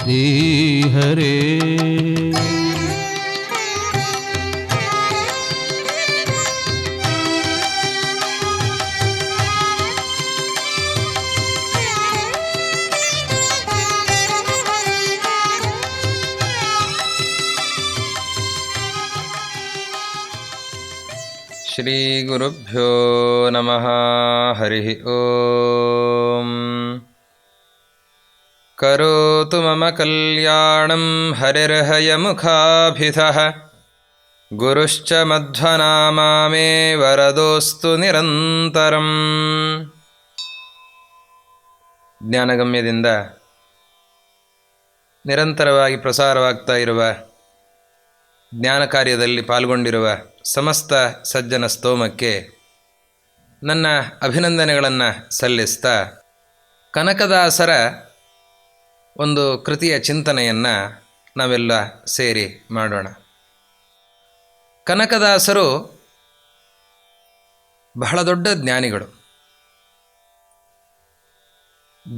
श्रीहरे। ಶ್ರೀಗುರುಭ್ಯೋ ನಮಃ. ಹರಿ ಓಂ. ಕರೋತು ಮಮ ಕಲ್ಯಾಣಂ ಹರಿರ್ಹಯಮುಖಾಭಿಧಃ. ಗುರುಶ್ಚ ಮಧ್ವನಾಮಾ ಮೇ ವರದೋಸ್ತು ನಿರಂತರಂ. ಜ್ಞಾನಗಮ್ಯದಿಂದ ನಿರಂತರವಾಗಿ ಪ್ರಸಾರವಾಗ್ತಾ ಇರುವ ಜ್ಞಾನ ಕಾರ್ಯದಲ್ಲಿ ಪಾಲ್ಗೊಂಡಿರುವ ಸಮಸ್ತ ಸಜ್ಜನ ಸ್ತೋಮಕ್ಕೆ ನನ್ನ ಅಭಿನಂದನೆಗಳನ್ನು ಸಲ್ಲಿಸ್ತಾ ಕನಕದಾಸರ ಒಂದು ಕೃತಿಯ ಚಿಂತನೆಯನ್ನು ನಾವೆಲ್ಲ ಸೇರಿ ಮಾಡೋಣ. ಕನಕದಾಸರು ಬಹಳ ದೊಡ್ಡ ಜ್ಞಾನಿಗಳು.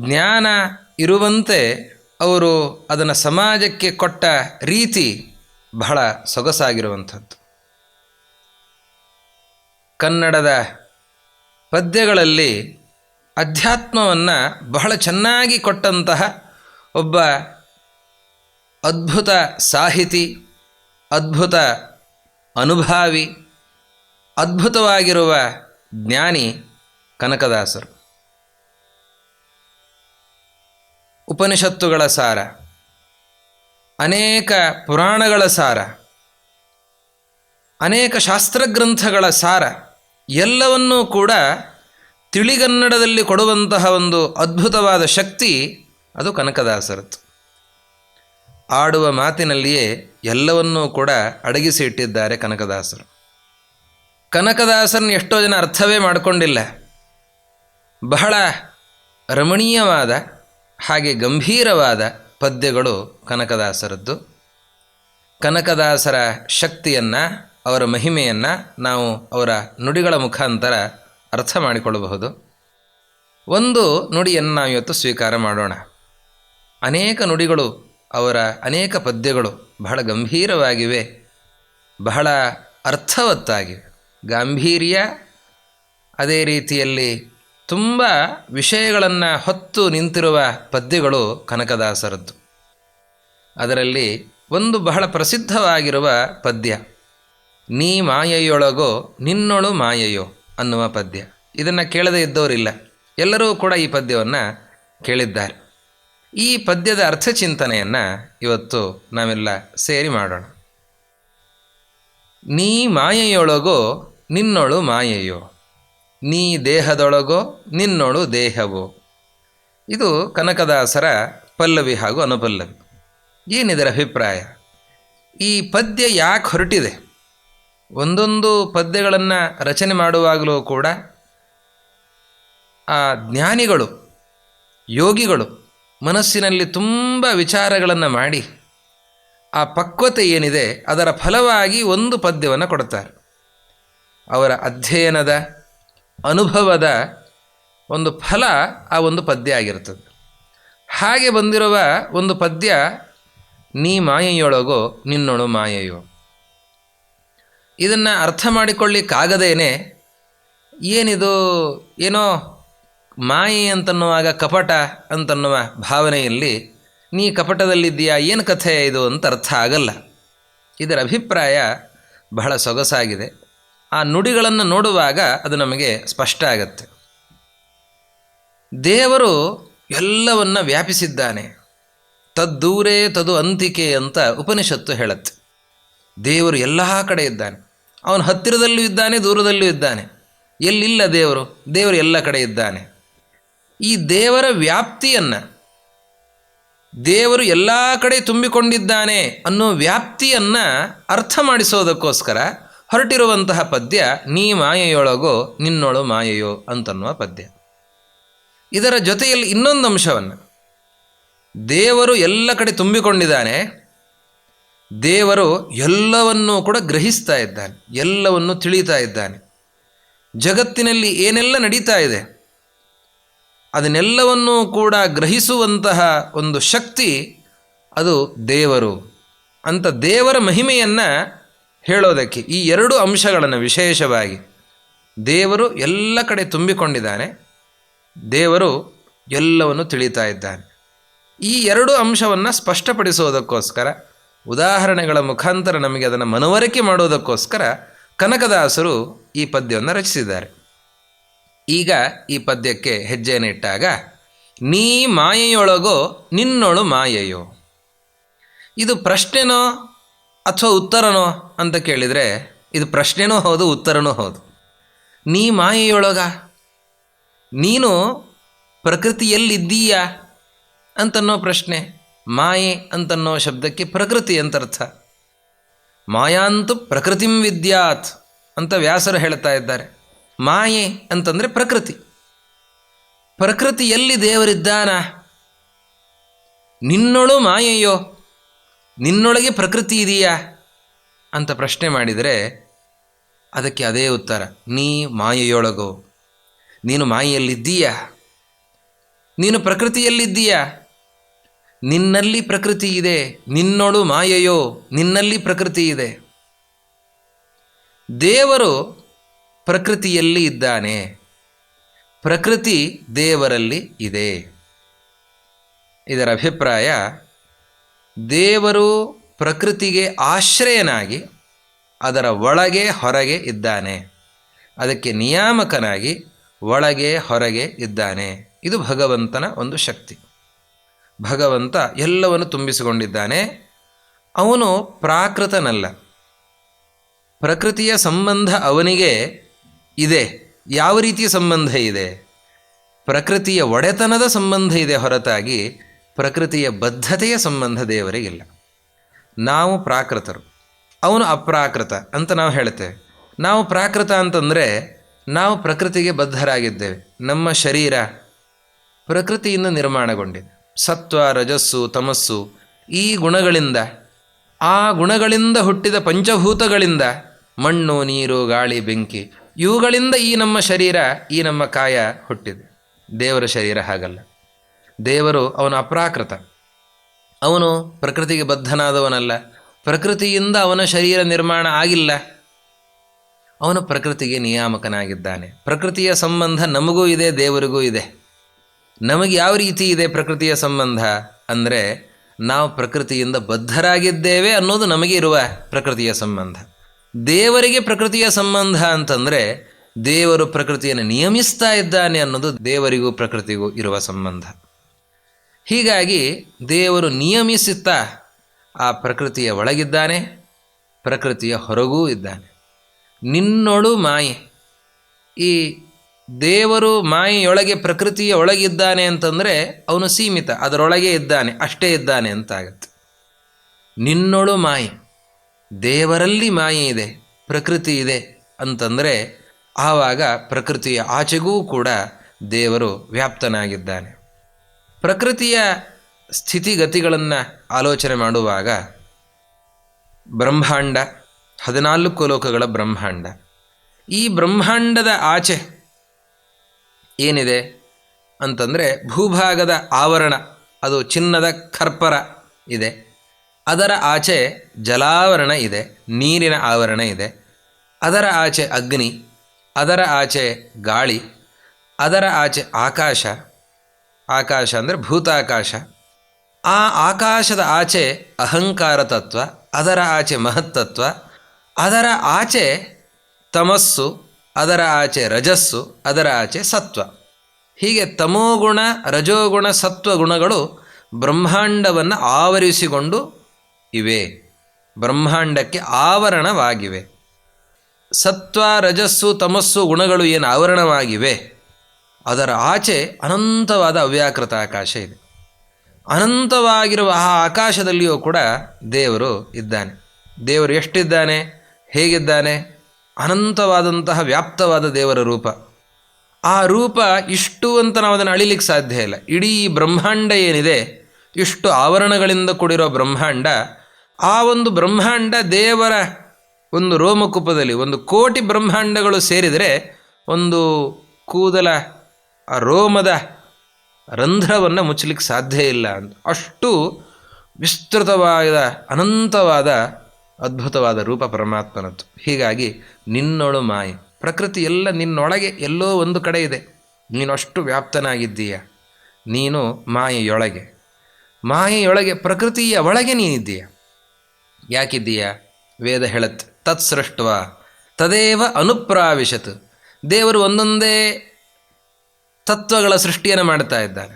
ಜ್ಞಾನ ಇರುವಂತೆ ಅವರು ಅದನ್ನು ಸಮಾಜಕ್ಕೆ ಕೊಟ್ಟ ರೀತಿ ಬಹಳ ಸೊಗಸಾಗಿರುವಂಥದ್ದು. ಕನ್ನಡದ ಪದ್ಯಗಳಲ್ಲಿ ಅಧ್ಯಾತ್ಮವನ್ನು ಬಹಳ ಚೆನ್ನಾಗಿ ಕೊಟ್ಟಂತಹ ಒಬ್ಬ ಅದ್ಭುತ ಸಾಹಿತಿ, ಅದ್ಭುತ ಅನುಭಾವಿ, ಅದ್ಭುತವಾಗಿರುವ ಜ್ಞಾನಿ ಕನಕದಾಸರು. ಉಪನಿಷತ್ತುಗಳ ಸಾರ, ಅನೇಕ ಪುರಾಣಗಳ ಸಾರ, ಅನೇಕ ಶಾಸ್ತ್ರಗ್ರಂಥಗಳ ಸಾರ ಎಲ್ಲವನ್ನೂ ಕೂಡ ತಿಳಿಗನ್ನಡದಲ್ಲಿ ಕೊಡುವಂತಹ ಒಂದು ಅದ್ಭುತವಾದ ಶಕ್ತಿ ಅದು ಕನಕದಾಸರದ್ದು. ಆಡುವ ಮಾತಿನಲ್ಲಿಯೇ ಎಲ್ಲವನ್ನೂ ಕೂಡ ಅಡಗಿಸಿ ಇಟ್ಟಿದ್ದಾರೆ ಕನಕದಾಸರು. ಕನಕದಾಸರನ್ನು ಎಷ್ಟೋ ಜನ ಅರ್ಥವೇ ಮಾಡಿಕೊಂಡಿಲ್ಲ. ಬಹಳ ರಮಣೀಯವಾದ ಹಾಗೆ ಗಂಭೀರವಾದ ಪದ್ಯಗಳು ಕನಕದಾಸರದ್ದು. ಕನಕದಾಸರ ಶಕ್ತಿಯನ್ನು, ಅವರ ಮಹಿಮೆಯನ್ನು ನಾವು ಅವರ ನುಡಿಗಳ ಮುಖಾಂತರ ಅರ್ಥ ಮಾಡಿಕೊಳ್ಳಬಹುದು. ಒಂದು ನುಡಿಯನ್ನು ನಾವು ಇವತ್ತು ಸ್ವೀಕಾರ ಮಾಡೋಣ. ಅನೇಕ ನುಡಿಗಳು, ಅವರ ಅನೇಕ ಪದ್ಯಗಳು ಬಹಳ ಗಂಭೀರವಾಗಿವೆ, ಬಹಳ ಅರ್ಥವತ್ತಾಗಿವೆ. ಗಾಂಭೀರ್ಯ, ಅದೇ ರೀತಿಯಲ್ಲಿ ತುಂಬ ವಿಷಯಗಳನ್ನು ಹೊತ್ತು ನಿಂತಿರುವ ಪದ್ಯಗಳು ಕನಕದಾಸರದ್ದು. ಅದರಲ್ಲಿ ಒಂದು ಬಹಳ ಪ್ರಸಿದ್ಧವಾಗಿರುವ ಪದ್ಯ ನೀ ಮಾಯೆಯೊಳಗೋ ನಿನ್ನೊಳು ಮಾಯೆಯೋ ಅನ್ನುವ ಪದ್ಯ. ಇದನ್ನು ಕೇಳದೇ ಇದ್ದವರಿಲ್ಲ, ಎಲ್ಲರೂ ಕೂಡ ಈ ಪದ್ಯವನ್ನು ಕೇಳಿದ್ದಾರೆ. ಈ ಪದ್ಯದ ಅರ್ಥಚಿಂತನೆಯನ್ನು ಇವತ್ತು ನಾವೆಲ್ಲ ಸೇರಿ ಮಾಡೋಣ. ನೀ ಮಾಯೆಯೊಳಗೋ ನಿನ್ನೊಳು ಮಾಯೆಯೋ, ನೀ ದೇಹದೊಳಗೋ ನಿನ್ನೊಳು ದೇಹವೋ. ಇದು ಕನಕದಾಸರ ಪಲ್ಲವಿ ಹಾಗೂ ಅನುಪಲ್ಲವಿ. ಏನಿದರ ಅಭಿಪ್ರಾಯ? ಈ ಪದ್ಯ ಯಾಕೆ ಹೊರಟಿದೆ? ಒಂದೊಂದು ಪದ್ಯಗಳನ್ನು ರಚನೆ ಮಾಡುವಾಗಲೂ ಕೂಡ ಆ ಜ್ಞಾನಿಗಳು, ಯೋಗಿಗಳು ಮನಸ್ಸಿನಲ್ಲಿ ತುಂಬ ವಿಚಾರಗಳನ್ನು ಮಾಡಿ ಆ ಪಕ್ವತೆ ಏನಿದೆ ಅದರ ಫಲವಾಗಿ ಒಂದು ಪದ್ಯವನ್ನು ಕೊಡ್ತಾರೆ. ಅವರ ಅಧ್ಯಯನದ, ಅನುಭವದ ಒಂದು ಫಲ ಆ ಒಂದು ಪದ್ಯ ಆಗಿರ್ತದೆ. ಹಾಗೆ ಬಂದಿರುವ ಒಂದು ಪದ್ಯ ನೀ ಮಾಯೆಯೊಳಗೋ ನಿನ್ನೊಳು ಮಾಯೆಯೋ. ಇದನ್ನು ಅರ್ಥ ಮಾಡಿಕೊಳ್ಳಿಕ್ಕಾಗದೇನೆ ಏನಿದು, ಏನೋ ಮಾಯೆ ಅಂತನ್ನುವಾಗ ಕಪಟ ಅಂತನ್ನುವ ಭಾವನೆಯಲ್ಲಿ ನೀ ಕಪಟದಲ್ಲಿದ್ದೀಯಾ, ಏನು ಕಥೆ ಇದು ಅಂತ ಅರ್ಥ ಆಗಲ್ಲ. ಇದರ ಅಭಿಪ್ರಾಯ ಬಹಳ ಸೊಗಸಾಗಿದೆ. ಆ ನುಡಿಗಳನ್ನು ನೋಡುವಾಗ ಅದು ನಮಗೆ ಸ್ಪಷ್ಟ ಆಗತ್ತೆ. ದೇವರು ಎಲ್ಲವನ್ನ ವ್ಯಾಪಿಸಿದ್ದಾನೆ. ತದ್ದೂರೇ ತದು ಅಂತಿಕೆ ಅಂತ ಉಪನಿಷತ್ತು ಹೇಳುತ್ತೆ. ದೇವರು ಎಲ್ಲ ಕಡೆ ಇದ್ದಾನೆ. ಅವನು ಹತ್ತಿರದಲ್ಲೂ ಇದ್ದಾನೆ, ದೂರದಲ್ಲೂ ಇದ್ದಾನೆ. ಎಲ್ಲಿಲ್ಲ ದೇವರು? ದೇವರು ಎಲ್ಲ ಕಡೆ ಇದ್ದಾನೆ. ಈ ದೇವರ ವ್ಯಾಪ್ತಿಯನ್ನು, ದೇವರು ಎಲ್ಲ ಕಡೆ ತುಂಬಿಕೊಂಡಿದ್ದಾನೆ ಅನ್ನೋ ವ್ಯಾಪ್ತಿಯನ್ನು ಅರ್ಥ ಮಾಡಿಸೋದಕ್ಕೋಸ್ಕರ ಹೊರಟಿರುವಂತಹ ಪದ್ಯ ನೀ ಮಾಯೆಯೊಳಗೋ ನಿನ್ನೊಳು ಮಾಯೆಯೋ ಅಂತನ್ನುವ ಪದ್ಯ. ಇದರ ಜೊತೆಯಲ್ಲಿ ಇನ್ನೊಂದು ಅಂಶವನ್ನು, ದೇವರು ಎಲ್ಲ ಕಡೆ ತುಂಬಿಕೊಂಡಿದ್ದಾನೆ, ದೇವರು ಎಲ್ಲವನ್ನೂ ಕೂಡ ಗ್ರಹಿಸ್ತಾ ಇದ್ದಾನೆ, ಎಲ್ಲವನ್ನೂ ತಿಳಿತಾ ಇದ್ದಾನೆ. ಜಗತ್ತಿನಲ್ಲಿ ಏನೆಲ್ಲ ನಡೀತಾ ಇದೆ ಅದನ್ನೆಲ್ಲವನ್ನೂ ಕೂಡ ಗ್ರಹಿಸುವಂತಹ ಒಂದು ಶಕ್ತಿ ಅದು ದೇವರು ಅಂತ ದೇವರ ಮಹಿಮೆಯನ್ನು ಹೇಳೋದಕ್ಕೆ ಈ ಎರಡು ಅಂಶಗಳನ್ನು ವಿಶೇಷವಾಗಿ ದೇವರು ಎಲ್ಲ ಕಡೆ ತುಂಬಿಕೊಂಡಿದ್ದಾನೆ, ದೇವರು ಎಲ್ಲವನ್ನು ತಿಳಿತಾ ಇದ್ದಾನೆ. ಈ ಎರಡು ಅಂಶವನ್ನು ಸ್ಪಷ್ಟಪಡಿಸೋದಕ್ಕೋಸ್ಕರ ಉದಾಹರಣೆಗಳ ಮುಖಾಂತರ ನಮಗೆ ಅದನ್ನು ಮನವರಿಕೆ ಮಾಡೋದಕ್ಕೋಸ್ಕರ ಕನಕದಾಸರು ಈ ಪದ್ಯವನ್ನು ರಚಿಸಿದ್ದಾರೆ. ಈಗ ಈ ಪದ್ಯಕ್ಕೆ ಹೆಜ್ಜೆಯನ್ನು ಇಟ್ಟಾಗ, ನೀ ಮಾಯೆಯೊಳಗೋ ನಿನ್ನೊಳು ಮಾಯೆಯೋ. ಇದು ಪ್ರಶ್ನೆನೋ ಅಥವಾ ಉತ್ತರನೋ ಅಂತ ಕೇಳಿದರೆ ಇದು ಪ್ರಶ್ನೆನೂ ಹೌದು, ಉತ್ತರನೂ ಹೌದು. ನೀ ಮಾಯೆಯೊಳಗ, ನೀನು ಪ್ರಕೃತಿಯಲ್ಲಿದ್ದೀಯಾ ಅಂತನ್ನೋ ಪ್ರಶ್ನೆ. ಮಾಯೆ ಅಂತನ್ನೋ ಶಬ್ದಕ್ಕೆ ಪ್ರಕೃತಿ ಅಂತರ್ಥ. ಮಾಯಾಂತು ಪ್ರಕೃತಿಂ ವಿದ್ಯಾತ್ ಅಂತ ವ್ಯಾಸರು ಹೇಳ್ತಾ ಇದ್ದಾರೆ. ಮಾಯೆ ಅಂತಂದರೆ ಪ್ರಕೃತಿ. ಪ್ರಕೃತಿಯಲ್ಲಿ ದೇವರಿದ್ದಾನ? ನಿನ್ನೊಳು ಮಾಯೆಯೋ, ನಿನ್ನೊಳಗೆ ಪ್ರಕೃತಿ ಇದೆಯಾ ಅಂತ ಪ್ರಶ್ನೆ ಮಾಡಿದರೆ ಅದಕ್ಕೆ ಅದೇ ಉತ್ತರ, ನೀ ಮಾಯೆಯೊಳಗೋ, ನೀನು ಮಾಯೆಯಲ್ಲಿದ್ದೀಯಾ, ನೀನು ಪ್ರಕೃತಿಯಲ್ಲಿದ್ದೀಯಾ, ನಿನ್ನಲ್ಲಿ ಪ್ರಕೃತಿ ಇದೆ. ನಿನ್ನೊಳು ಮಾಯೆಯೋ, ನಿನ್ನಲ್ಲಿ ಪ್ರಕೃತಿ ಇದೆ. ದೇವರು ಪ್ರಕೃತಿಯಲ್ಲಿ ಇದ್ದಾನೆ, ಪ್ರಕೃತಿ ದೇವರಲ್ಲಿ ಇದೆ. ಇದರ ಅಭಿಪ್ರಾಯ, ದೇವರು ಪ್ರಕೃತಿಗೆ ಆಶ್ರಯನಾಗಿ ಅದರ ಒಳಗೆ ಹೊರಗೆ ಇದ್ದಾನೆ, ಅದಕ್ಕೆ ನಿಯಾಮಕನಾಗಿ ಒಳಗೆ ಹೊರಗೆ ಇದ್ದಾನೆ. ಇದು ಭಗವಂತನ ಒಂದು ಶಕ್ತಿ. ಭಗವಂತ ಎಲ್ಲವನ್ನು ತುಂಬಿಸಿಕೊಂಡಿದ್ದಾನೆ. ಅವನು ಪ್ರಾಕೃತನಲ್ಲ, ಪ್ರಕೃತಿಯ ಸಂಬಂಧ ಅವನಿಗೆ ಇದೆ. ಯಾವ ರೀತಿಯ ಸಂಬಂಧ ಇದೆ? ಪ್ರಕೃತಿಯ ಒಡೆತನದ ಸಂಬಂಧ ಇದೆ ಹೊರತಾಗಿ ಪ್ರಕೃತಿಯ ಬದ್ಧತೆಯ ಸಂಬಂಧ ದೇವರಿಗಿಲ್ಲ. ನಾವು ಪ್ರಾಕೃತರು, ಅವನು ಅಪ್ರಾಕೃತ ಅಂತ ನಾವು ಹೇಳ್ತೇವೆ. ನಾವು ಪ್ರಾಕೃತ ಅಂತಂದರೆ ನಾವು ಪ್ರಕೃತಿಗೆ ಬದ್ಧರಾಗಿದ್ದೇವೆ. ನಮ್ಮ ಶರೀರ ಪ್ರಕೃತಿಯಿಂದ ನಿರ್ಮಾಣಗೊಂಡಿದೆ. ಸತ್ವ, ರಜಸ್ಸು, ತಮಸ್ಸು ಈ ಗುಣಗಳಿಂದ, ಆ ಗುಣಗಳಿಂದ ಹುಟ್ಟಿದ ಪಂಚಭೂತಗಳಿಂದ, ಮಣ್ಣು, ನೀರು, ಗಾಳಿ, ಬೆಂಕಿ, ಇವುಗಳಿಂದ ಈ ನಮ್ಮ ಶರೀರ, ಈ ನಮ್ಮ ಕಾಯ ಹುಟ್ಟಿದೆ. ದೇವರ ಶರೀರ ಹಾಗಲ್ಲ. ದೇವರು ಅವನು ಅಪ್ರಾಕೃತ, ಅವನು ಪ್ರಕೃತಿಗೆ ಬದ್ಧನಾದವನಲ್ಲ. ಪ್ರಕೃತಿಯಿಂದ ಅವನ ಶರೀರ ನಿರ್ಮಾಣ ಆಗಿಲ್ಲ. ಅವನು ಪ್ರಕೃತಿಗೆ ನಿಯಾಮಕನಾಗಿದ್ದಾನೆ. ಪ್ರಕೃತಿಯ ಸಂಬಂಧ ನಮಗೂ ಇದೆ, ದೇವರಿಗೂ ಇದೆ. ನಮಗೆ ಯಾವ ರೀತಿ ಇದೆ ಪ್ರಕೃತಿಯ ಸಂಬಂಧ ಅಂದರೆ, ನಾವು ಪ್ರಕೃತಿಯಿಂದ ಬದ್ಧರಾಗಿದ್ದೇವೆ ಅನ್ನೋದು ನಮಗೆ ಇರುವ ಪ್ರಕೃತಿಯ ಸಂಬಂಧ. ದೇವರಿಗೆ ಪ್ರಕೃತಿಯ ಸಂಬಂಧ ಅಂತಂದರೆ ದೇವರು ಪ್ರಕೃತಿಯನ್ನು ನಿಯಮಿಸ್ತಾ ಇದ್ದಾನೆ ಅನ್ನೋದು ದೇವರಿಗೂ ಪ್ರಕೃತಿಗೂ ಇರುವ ಸಂಬಂಧ. ಹೀಗಾಗಿ ದೇವರು ನಿಯಮಿಸುತ್ತಾ ಆ ಪ್ರಕೃತಿಯ ಒಳಗಿದ್ದಾನೆ, ಪ್ರಕೃತಿಯ ಹೊರಗೂ ಇದ್ದಾನೆ. ನಿನ್ನೊಳು ಮಾಯೆ, ಈ ದೇವರು ಮಾಯೆಯೊಳಗೆ ಪ್ರಕೃತಿಯ ಒಳಗಿದ್ದಾನೆ ಅಂತಂದರೆ ಅವನು ಸೀಮಿತ, ಅದರೊಳಗೆ ಇದ್ದಾನೆ, ಅಷ್ಟೇ ಇದ್ದಾನೆ ಅಂತಾಗತ್ತೆ. ನಿನ್ನೊಳು ಮಾಯೆ, ದೇವರಲ್ಲಿ ಮಾಯೆ ಇದೆ, ಪ್ರಕೃತಿ ಇದೆ ಅಂತಂದರೆ ಆವಾಗ ಪ್ರಕೃತಿಯ ಆಚೆಗೂ ಕೂಡ ದೇವರು ವ್ಯಾಪ್ತನಾಗಿದ್ದಾನೆ. ಪ್ರಕೃತಿಯ ಸ್ಥಿತಿಗತಿಗಳನ್ನು ಆಲೋಚನೆ ಮಾಡುವಾಗ ಬ್ರಹ್ಮಾಂಡ, 14 ಲೋಕಗಳ ಬ್ರಹ್ಮಾಂಡ, ಈ ಬ್ರಹ್ಮಾಂಡದ ಆಚೆ ಏನಿದೆ ಅಂತಂದರೆ ಭೂಭಾಗದ ಆವರಣ, ಅದು ಚಿನ್ನದ ಖರ್ಪರ ಇದೆ. ಅದರ ಆಚೆ ಜಲಾವರಣ ಇದೆ, ನೀರಿನ ಆವರಣ ಇದೆ. ಅದರ ಆಚೆ ಅಗ್ನಿ, ಅದರ ಆಚೆ ಗಾಳಿ, ಅದರ ಆಚೆ ಆಕಾಶ. ಆಕಾಶ ಅಂದರೆ ಭೂತಾಕಾಶ. ಆ ಆಕಾಶದ ಆಚೆ ಅಹಂಕಾರ ತತ್ವ, ಅದರ ಆಚೆ ಮಹತ್ತತ್ವ, ಅದರ ಆಚೆ ತಮಸ್ಸು, ಅದರ ಆಚೆ ರಜಸ್ಸು, ಅದರ ಆಚೆ ಸತ್ವ. ಹೀಗೆ ತಮೋಗುಣ, ರಜೋಗುಣ, ಸತ್ವಗುಣಗಳು ಬ್ರಹ್ಮಾಂಡವನ್ನು ಆವರಿಸಿಕೊಂಡು ಇವೆ, ಬ್ರಹ್ಮಾಂಡಕ್ಕೆ ಆವರಣವಾಗಿವೆ. ಸತ್ವ, ರಜಸ್ಸು, ತಮಸ್ಸು ಗುಣಗಳು ಏನು ಆವರಣವಾಗಿವೆ, ಅದರ ಆಚೆ ಅನಂತವಾದ ಅವ್ಯಾಕೃತ ಆಕಾಶ ಇದೆ. ಅನಂತವಾಗಿರುವ ಆ ಆಕಾಶದಲ್ಲಿಯೂ ಕೂಡ ದೇವರು ಇದ್ದಾನೆ. ದೇವರು ಎಷ್ಟಿದ್ದಾನೆ, ಹೇಗಿದ್ದಾನೆ? ಅನಂತವಾದಂತಹ ವ್ಯಾಪ್ತವಾದ ದೇವರ ರೂಪ. ಆ ರೂಪ ಇಷ್ಟು ಅಂತ ನಾವು ಅದನ್ನು ಅಳಿಲಿಕ್ಕೆ ಸಾಧ್ಯ ಇಲ್ಲ. ಇಡೀ ಬ್ರಹ್ಮಾಂಡ ಏನಿದೆ, ಇಷ್ಟು ಆವರಣಗಳಿಂದ ಕೂಡಿರೋ ಬ್ರಹ್ಮಾಂಡ, ಆ ಒಂದು ಬ್ರಹ್ಮಾಂಡ ದೇವರ ಒಂದು ರೋಮಕೂಪದಲ್ಲಿ 1 ಕೋಟಿ ಬ್ರಹ್ಮಾಂಡಗಳು ಸೇರಿದರೆ ಒಂದು ಕೂದಲ ಆ ರೋಮದ ರಂಧ್ರವನ್ನು ಮುಚ್ಚಲಿಕ್ಕೆ ಸಾಧ್ಯ ಇಲ್ಲ ಅಂತ. ಅಷ್ಟು ವಿಸ್ತೃತವಾದ ಅನಂತವಾದ ಅದ್ಭುತವಾದ ರೂಪ ಪರಮಾತ್ಮನದ್ದು. ಹೀಗಾಗಿ ನಿನ್ನೊಳು ಮಾಯೆ, ಪ್ರಕೃತಿ ಎಲ್ಲ ನಿನ್ನೊಳಗೆ ಎಲ್ಲೋ ಒಂದು ಕಡೆ ಇದೆ. ನೀನು ಅಷ್ಟು ವ್ಯಾಪ್ತನಾಗಿದ್ದೀಯ. ನೀನು ಮಾಯೆಯೊಳಗೆ, ಮಾಯೆಯೊಳಗೆ ಪ್ರಕೃತಿಯ ಒಳಗೆ ನೀನಿದ್ದೀಯ. ಯಾಕಿದ್ದೀಯ? ವೇದ ಹೇಳತ್ ತತ್ಸೃಷ್ಟ ತದೇವ ಅನುಪ್ರಾವಿಶತ್. ದೇವರು ಒಂದೊಂದೇ ತತ್ವಗಳ ಸೃಷ್ಟಿಯನ್ನು ಮಾಡ್ತಾ ಇದ್ದಾನೆ.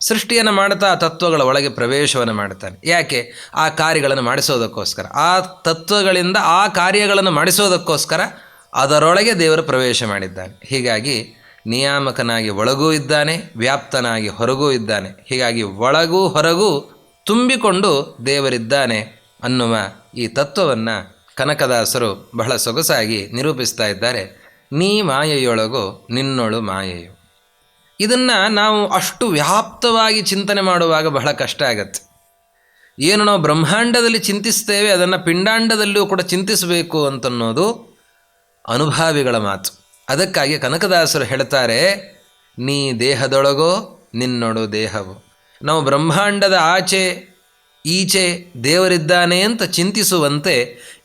ಸೃಷ್ಟಿಯನ್ನು ಮಾಡ್ತಾ ಆ ತತ್ವಗಳ ಒಳಗೆ ಪ್ರವೇಶವನ್ನು ಮಾಡ್ತಾನೆ. ಯಾಕೆ? ಆ ಕಾರ್ಯಗಳನ್ನು ಮಾಡಿಸೋದಕ್ಕೋಸ್ಕರ, ಆ ತತ್ವಗಳಿಂದ ಆ ಕಾರ್ಯಗಳನ್ನು ಮಾಡಿಸೋದಕ್ಕೋಸ್ಕರ ಅದರೊಳಗೆ ದೇವರು ಪ್ರವೇಶ ಮಾಡಿದ್ದಾನೆ. ಹೀಗಾಗಿ ನಿಯಾಮಕನಾಗಿ ಒಳಗೂ ಇದ್ದಾನೆ, ವ್ಯಾಪ್ತನಾಗಿ ಹೊರಗೂ ಇದ್ದಾನೆ. ಹೀಗಾಗಿ ಒಳಗೂ ಹೊರಗೂ ತುಂಬಿಕೊಂಡು ದೇವರಿದ್ದಾನೆ ಅನ್ನುವ ಈ ತತ್ವವನ್ನು ಕನಕದಾಸರು ಬಹಳ ಸೊಗಸಾಗಿ ನಿರೂಪಿಸ್ತಾ ಇದ್ದಾರೆ. ನೀ ಮಾಯೆಯೊಳಗೋ ನಿನ್ನೊಳು ಮಾಯೆಯು. ಇದನ್ನು ನಾವು ಅಷ್ಟು ವ್ಯಾಪ್ತವಾಗಿ ಚಿಂತನೆ ಮಾಡುವಾಗ ಬಹಳ ಕಷ್ಟ ಆಗತ್ತೆ. ಏನು ನಾವು ಬ್ರಹ್ಮಾಂಡದಲ್ಲಿ ಚಿಂತಿಸ್ತೇವೆ ಅದನ್ನು ಪಿಂಡಾಂಡದಲ್ಲಿಯೂ ಕೂಡ ಚಿಂತಿಸಬೇಕು ಅಂತನ್ನೋದು ಅನುಭಾವಿಗಳ ಮಾತು. ಅದಕ್ಕಾಗಿ ಕನಕದಾಸರು ಹೇಳ್ತಾರೆ, ನೀ ದೇಹದೊಳಗೋ ನಿನ್ನೊಳು ದೇಹವು. ನಾವು ಬ್ರಹ್ಮಾಂಡದ ಆಚೆ ಈಚೆ ದೇವರಿದ್ದಾನೆ ಅಂತ ಚಿಂತಿಸುವಂತೆ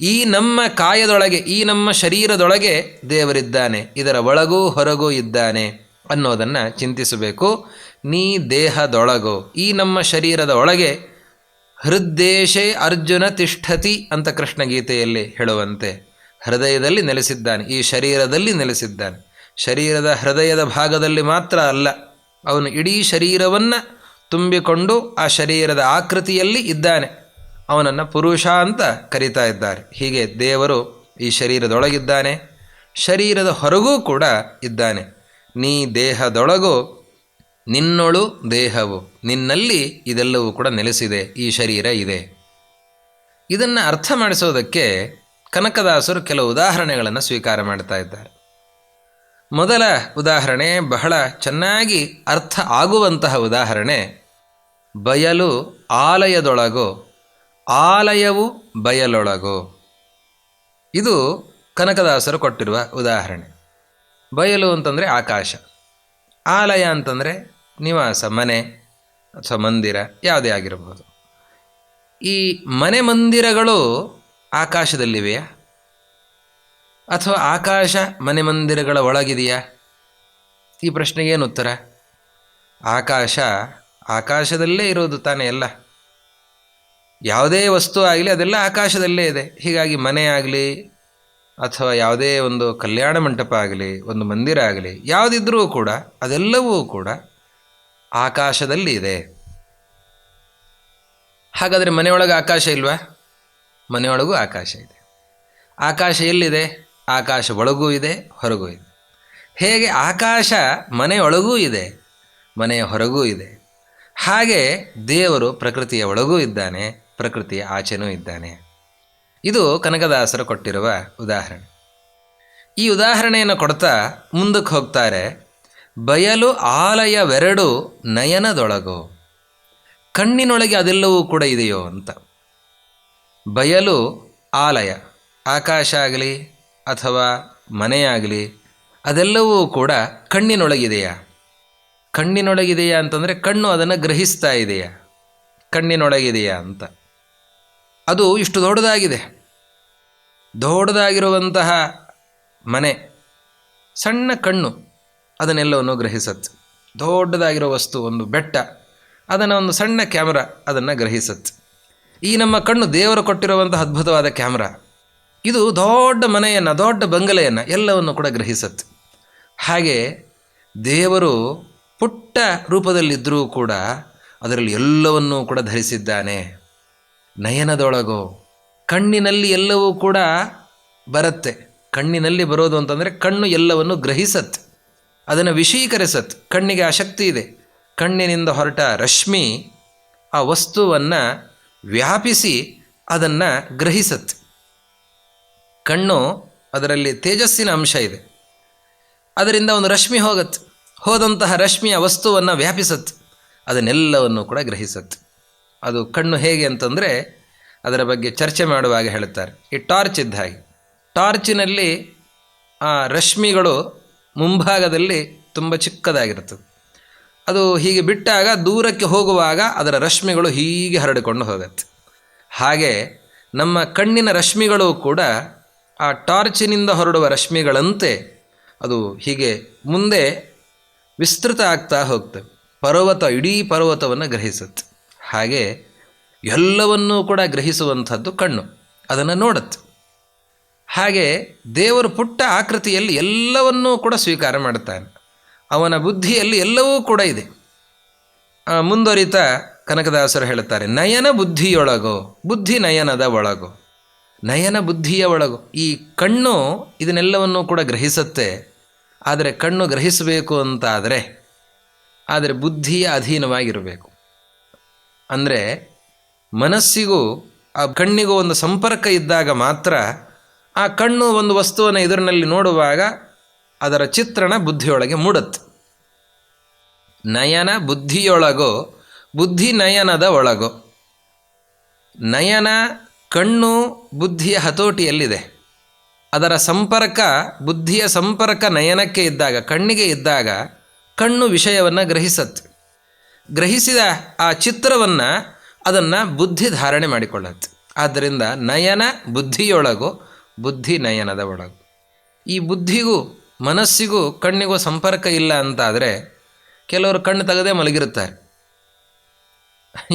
ಈ ನಮ್ಮ ಕಾಯದೊಳಗೆ, ಈ ನಮ್ಮ ಶರೀರದೊಳಗೆ ದೇವರಿದ್ದಾನೆ, ಇದರ ಒಳಗೂ ಹೊರಗೂ ಇದ್ದಾನೆ ಅನ್ನೋದನ್ನು ಚಿಂತಿಸಬೇಕು. ನೀ ದೇಹದೊಳಗೋ, ಈ ನಮ್ಮ ಶರೀರದ ಒಳಗೆ ಹೃದ್ದೇಶೇ ಅರ್ಜುನ ತಿಷ್ಠತಿ ಅಂತ ಕೃಷ್ಣ ಗೀತೆಯಲ್ಲಿ ಹೇಳುವಂತೆ ಹೃದಯದಲ್ಲಿ ನೆಲೆಸಿದ್ದಾನೆ, ಈ ಶರೀರದಲ್ಲಿ ನೆಲೆಸಿದ್ದಾನೆ. ಶರೀರದ ಹೃದಯದ ಭಾಗದಲ್ಲಿ ಮಾತ್ರ ಅಲ್ಲ, ಅವನು ಇಡೀ ಶರೀರವನ್ನು ತುಂಬಿಕೊಂಡು ಆ ಶರೀರದ ಆಕೃತಿಯಲ್ಲಿ ಇದ್ದಾನೆ. ಅವನನ್ನು ಪುರುಷ ಅಂತ ಕರೀತಾ ಇದ್ದಾರೆ. ಹೀಗೆ ದೇವರು ಈ ಶರೀರದೊಳಗಿದ್ದಾನೆ, ಶರೀರದ ಹೊರಗೂ ಕೂಡ ಇದ್ದಾನೆ. ನೀ ದೇಹದೊಳಗೋ ನಿನ್ನೊಳು ದೇಹವು, ನಿನ್ನಲ್ಲಿ ಇದೆಲ್ಲವೂ ಕೂಡ ನೆಲೆಸಿದೆ, ಈ ಶರೀರ ಇದೆ. ಇದನ್ನು ಅರ್ಥ ಮಾಡಿಸೋದಕ್ಕೆ ಕನಕದಾಸರು ಕೆಲವು ಉದಾಹರಣೆಗಳನ್ನು ಸ್ವೀಕಾರ ಮಾಡ್ತಾ ಇದ್ದಾರೆ. ಮೊದಲ ಉದಾಹರಣೆ ಬಹಳ ಚೆನ್ನಾಗಿ ಅರ್ಥ ಆಗುವಂತಹ ಉದಾಹರಣೆ. ಬಯಲು ಆಲಯದೊಳಗೋ, ಆಲಯವು ಬಯಲೊಳಗೋ. ಇದು ಕನಕದಾಸರು ಕೊಟ್ಟಿರುವ ಉದಾಹರಣೆ. ಬಯಲು ಅಂತಂದರೆ ಆಕಾಶ, ಆಲಯ ಅಂತಂದರೆ ನಿವಾಸ, ಮನೆ ಅಥವಾ ಮಂದಿರ ಯಾವುದೇ ಆಗಿರಬಹುದು. ಈ ಮನೆ ಮಂದಿರಗಳು ಆಕಾಶದಲ್ಲಿವೆಯಾ ಅಥವಾ ಆಕಾಶ ಮನೆ ಮಂದಿರಗಳ ಒಳಗಿದೆಯಾ? ಈ ಪ್ರಶ್ನೆಗೆ ಏನು ಉತ್ತರ? ಆಕಾಶ ಆಕಾಶದಲ್ಲೇ ಇರೋದು ತಾನೇ ಎಲ್ಲ. ಯಾವುದೇ ವಸ್ತು ಆಗಲಿ ಅದೆಲ್ಲ ಆಕಾಶದಲ್ಲೇ ಇದೆ. ಹೀಗಾಗಿ ಮನೆ ಆಗಲಿ ಅಥವಾ ಯಾವುದೇ ಒಂದು ಕಲ್ಯಾಣ ಮಂಟಪ ಆಗಲಿ, ಒಂದು ಮಂದಿರ ಆಗಲಿ, ಯಾವುದಿದ್ರೂ ಕೂಡ ಅದೆಲ್ಲವೂ ಕೂಡ ಆಕಾಶದಲ್ಲಿ ಇದೆ. ಹಾಗಾದರೆ ಮನೆಯೊಳಗೆ ಆಕಾಶ ಇಲ್ವಾ? ಮನೆಯೊಳಗೂ ಆಕಾಶ ಇದೆ. ಆಕಾಶ ಎಲ್ಲಿದೆ? ಆಕಾಶ ಒಳಗೂ ಇದೆ, ಹೊರಗೂ ಇದೆ. ಹೇಗೆ ಆಕಾಶ ಮನೆಯೊಳಗೂ ಇದೆ, ಮನೆಯ ಹೊರಗೂ ಇದೆ, ಹಾಗೆ ದೇವರು ಪ್ರಕೃತಿಯ ಒಳಗೂ ಇದ್ದಾನೆ, ಪ್ರಕೃತಿಯ ಆಚೆನೂ ಇದ್ದಾನೆ. ಇದು ಕನಕದಾಸರು ಕೊಟ್ಟಿರುವ ಉದಾಹರಣೆ. ಈ ಉದಾಹರಣೆಯನ್ನು ಕೊಡ್ತಾ ಮುಂದಕ್ಕೆ ಹೋಗ್ತಾರೆ. ಬಯಲು ಆಲಯವೆರಡು ನಯನದೊಳಗೋ, ಕಣ್ಣಿನೊಳಗೆ ಅದೆಲ್ಲವೂ ಕೂಡ ಇದೆಯೋ ಅಂತ. ಬಯಲು ಆಲಯ, ಆಕಾಶ ಆಗಲಿ ಅಥವಾ ಮನೆಯಾಗಲಿ ಅದೆಲ್ಲವೂ ಕೂಡ ಕಣ್ಣಿನೊಳಗಿದೆಯಾ? ಕಣ್ಣಿನೊಳಗಿದೆಯಾ ಅಂತಂದರೆ ಕಣ್ಣು ಅದನ್ನು ಗ್ರಹಿಸ್ತಾ ಇದೆಯಾ? ಕಣ್ಣಿನೊಳಗಿದೆಯಾ ಅಂತ. ಅದು ಇಷ್ಟು ದೊಡ್ಡದಾಗಿದೆ. ದೊಡ್ಡದಾಗಿರುವಂತಹ ಮನೆ, ಸಣ್ಣ ಕಣ್ಣು ಅದನ್ನೆಲ್ಲವನ್ನು ಗ್ರಹಿಸತ್ತೆ. ದೊಡ್ಡದಾಗಿರೋ ವಸ್ತು, ಒಂದು ಬೆಟ್ಟ, ಅದನ್ನು ಒಂದು ಸಣ್ಣ ಕ್ಯಾಮ್ರಾ ಅದನ್ನು ಗ್ರಹಿಸತ್ತೆ. ಈ ನಮ್ಮ ಕಣ್ಣು ದೇವರು ಕೊಟ್ಟಿರುವಂತಹ ಅದ್ಭುತವಾದ ಕ್ಯಾಮ್ರಾ. ಇದು ದೊಡ್ಡ ಮನೆಯನ್ನು, ದೊಡ್ಡ ಬಂಗಲೆಯನ್ನು ಎಲ್ಲವನ್ನು ಕೂಡ ಗ್ರಹಿಸತ್ತೆ. ಹಾಗೆ ದೇವರು ಪುಟ್ಟ ರೂಪದಲ್ಲಿದ್ದರೂ ಕೂಡ ಅದರಲ್ಲಿ ಎಲ್ಲವನ್ನೂ ಕೂಡ ಧರಿಸಿದ್ದಾನೆ. ನಯನದೊಳಗೋ, ಕಣ್ಣಿನಲ್ಲಿ ಎಲ್ಲವೂ ಕೂಡ ಬರುತ್ತೆ. ಕಣ್ಣಿನಲ್ಲಿ ಬರೋದು ಅಂತಂದರೆ ಕಣ್ಣು ಎಲ್ಲವನ್ನು ಗ್ರಹಿಸತ್ತೆ, ಅದನ್ನು ವಿಷೀಕರಿಸತ್ತೆ. ಕಣ್ಣಿಗೆ ಆ ಶಕ್ತಿ ಇದೆ. ಕಣ್ಣಿನಿಂದ ಹೊರಟ ರಶ್ಮಿ ಆ ವಸ್ತುವನ್ನು ವ್ಯಾಪಿಸಿ ಅದನ್ನು ಗ್ರಹಿಸತ್ತೆ. ಕಣ್ಣು ಅದರಲ್ಲಿ ತೇಜಸ್ಸಿನ ಅಂಶ ಇದೆ. ಅದರಿಂದ ಒಂದು ರಶ್ಮಿ ಹೋಗುತ್ತೆ. ಹೋದಂತಹ ರಶ್ಮಿಯ ವಸ್ತುವನ್ನು ವ್ಯಾಪಿಸತ್ತೆ, ಅದನ್ನೆಲ್ಲವನ್ನು ಕೂಡ ಗ್ರಹಿಸತ್ತೆ. ಅದು ಕಣ್ಣು ಹೇಗೆ ಅಂತಂದರೆ ಅದರ ಬಗ್ಗೆ ಚರ್ಚೆ ಮಾಡುವಾಗ ಹೇಳುತ್ತಾರೆ, ಈ ಟಾರ್ಚ್ ಇದ್ದ ಹಾಗೆ. ಟಾರ್ಚಿನಲ್ಲಿ ಆ ರಶ್ಮಿಗಳು ಮುಂಭಾಗದಲ್ಲಿ ತುಂಬ ಚಿಕ್ಕದಾಗಿರ್ತದೆ. ಅದು ಹೀಗೆ ಬಿಟ್ಟಾಗ ದೂರಕ್ಕೆ ಹೋಗುವಾಗ ಅದರ ರಶ್ಮಿಗಳು ಹೀಗೆ ಹರಡಿಕೊಂಡು ಹೋಗುತ್ತೆ. ಹಾಗೆ ನಮ್ಮ ಕಣ್ಣಿನ ರಶ್ಮಿಗಳು ಕೂಡ ಆ ಟಾರ್ಚಿನಿಂದ ಹೊರಡುವ ರಶ್ಮಿಗಳಂತೆ ಅದು ಹೀಗೆ ಮುಂದೆ ವಿಸ್ತೃತ ಆಗ್ತಾ ಹೋಗ್ತವೆ. ಇಡೀ ಪರ್ವತವನ್ನು ಗ್ರಹಿಸುತ್ತೆ. ಹಾಗೆ ಎಲ್ಲವನ್ನೂ ಕೂಡ ಗ್ರಹಿಸುವಂಥದ್ದು ಕಣ್ಣು, ಅದನ್ನು ನೋಡುತ್ತೆ. ಹಾಗೆ ದೇವರು ಪುಟ್ಟ ಆಕೃತಿಯಲ್ಲಿ ಎಲ್ಲವನ್ನೂ ಕೂಡ ಸ್ವೀಕಾರ ಮಾಡ್ತಾನೆ. ಅವನ ಬುದ್ಧಿಯಲ್ಲಿ ಎಲ್ಲವೂ ಕೂಡ ಇದೆ. ಮುಂದುವರಿತಾ ಕನಕದಾಸರು ಹೇಳುತ್ತಾರೆ, ನಯನ ಬುದ್ಧಿಯೊಳಗೋ, ಬುದ್ಧಿ ನಯನದ ಒಳಗೋ. ನಯನ ಬುದ್ಧಿಯ ಒಳಗೋ. ಈ ಕಣ್ಣು ಇದನ್ನೆಲ್ಲವನ್ನೂ ಕೂಡ ಗ್ರಹಿಸುತ್ತೆ. ಆದರೆ ಕಣ್ಣು ಗ್ರಹಿಸಬೇಕು ಅಂತಾದರೆ ಬುದ್ಧಿಯ ಅಧೀನವಾಗಿರಬೇಕು. ಅಂದರೆ ಮನಸ್ಸಿಗೂ ಆ ಕಣ್ಣಿಗೂ ಒಂದು ಸಂಪರ್ಕ ಇದ್ದಾಗ ಮಾತ್ರ ಆ ಕಣ್ಣು ಒಂದು ವಸ್ತುವನ್ನು ಎದುರಿನಲ್ಲಿ ನೋಡುವಾಗ ಅದರ ಚಿತ್ರಣ ಬುದ್ಧಿಯೊಳಗೆ ಮೂಡುತ್ತೆ. ನಯನ ಬುದ್ಧಿಯೊಳಗೋ, ಬುದ್ಧಿ ನಯನದ ಒಳಗೋ. ನಯನ ಕಣ್ಣು ಬುದ್ಧಿಯ ಹತೋಟಿಯಲ್ಲಿದೆ. ಅದರ ಸಂಪರ್ಕ, ಬುದ್ಧಿಯ ಸಂಪರ್ಕ ನಯನಕ್ಕೆ ಇದ್ದಾಗ, ಕಣ್ಣಿಗೆ ಇದ್ದಾಗ ಕಣ್ಣು ವಿಷಯವನ್ನು ಗ್ರಹಿಸತ್ತೆ. ಗ್ರಹಿಸಿದ ಆ ಚಿತ್ರವನ್ನು ಅದನ್ನು ಬುದ್ಧಿ ಧಾರಣೆ ಮಾಡಿಕೊಳ್ಳುತ್ತೆ. ಆದ್ದರಿಂದ ನಯನ ಬುದ್ಧಿಯೊಳಗೋ, ಬುದ್ಧಿ ನಯನದ ಒಳಗು. ಈ ಬುದ್ಧಿಗೂ ಮನಸ್ಸಿಗೂ ಕಣ್ಣಿಗೂ ಸಂಪರ್ಕ ಇಲ್ಲ ಅಂತಾದರೆ ಕೆಲವರು ಕಣ್ಣು ತೆಗೆದೇ ಮಲಗಿರುತ್ತಾರೆ.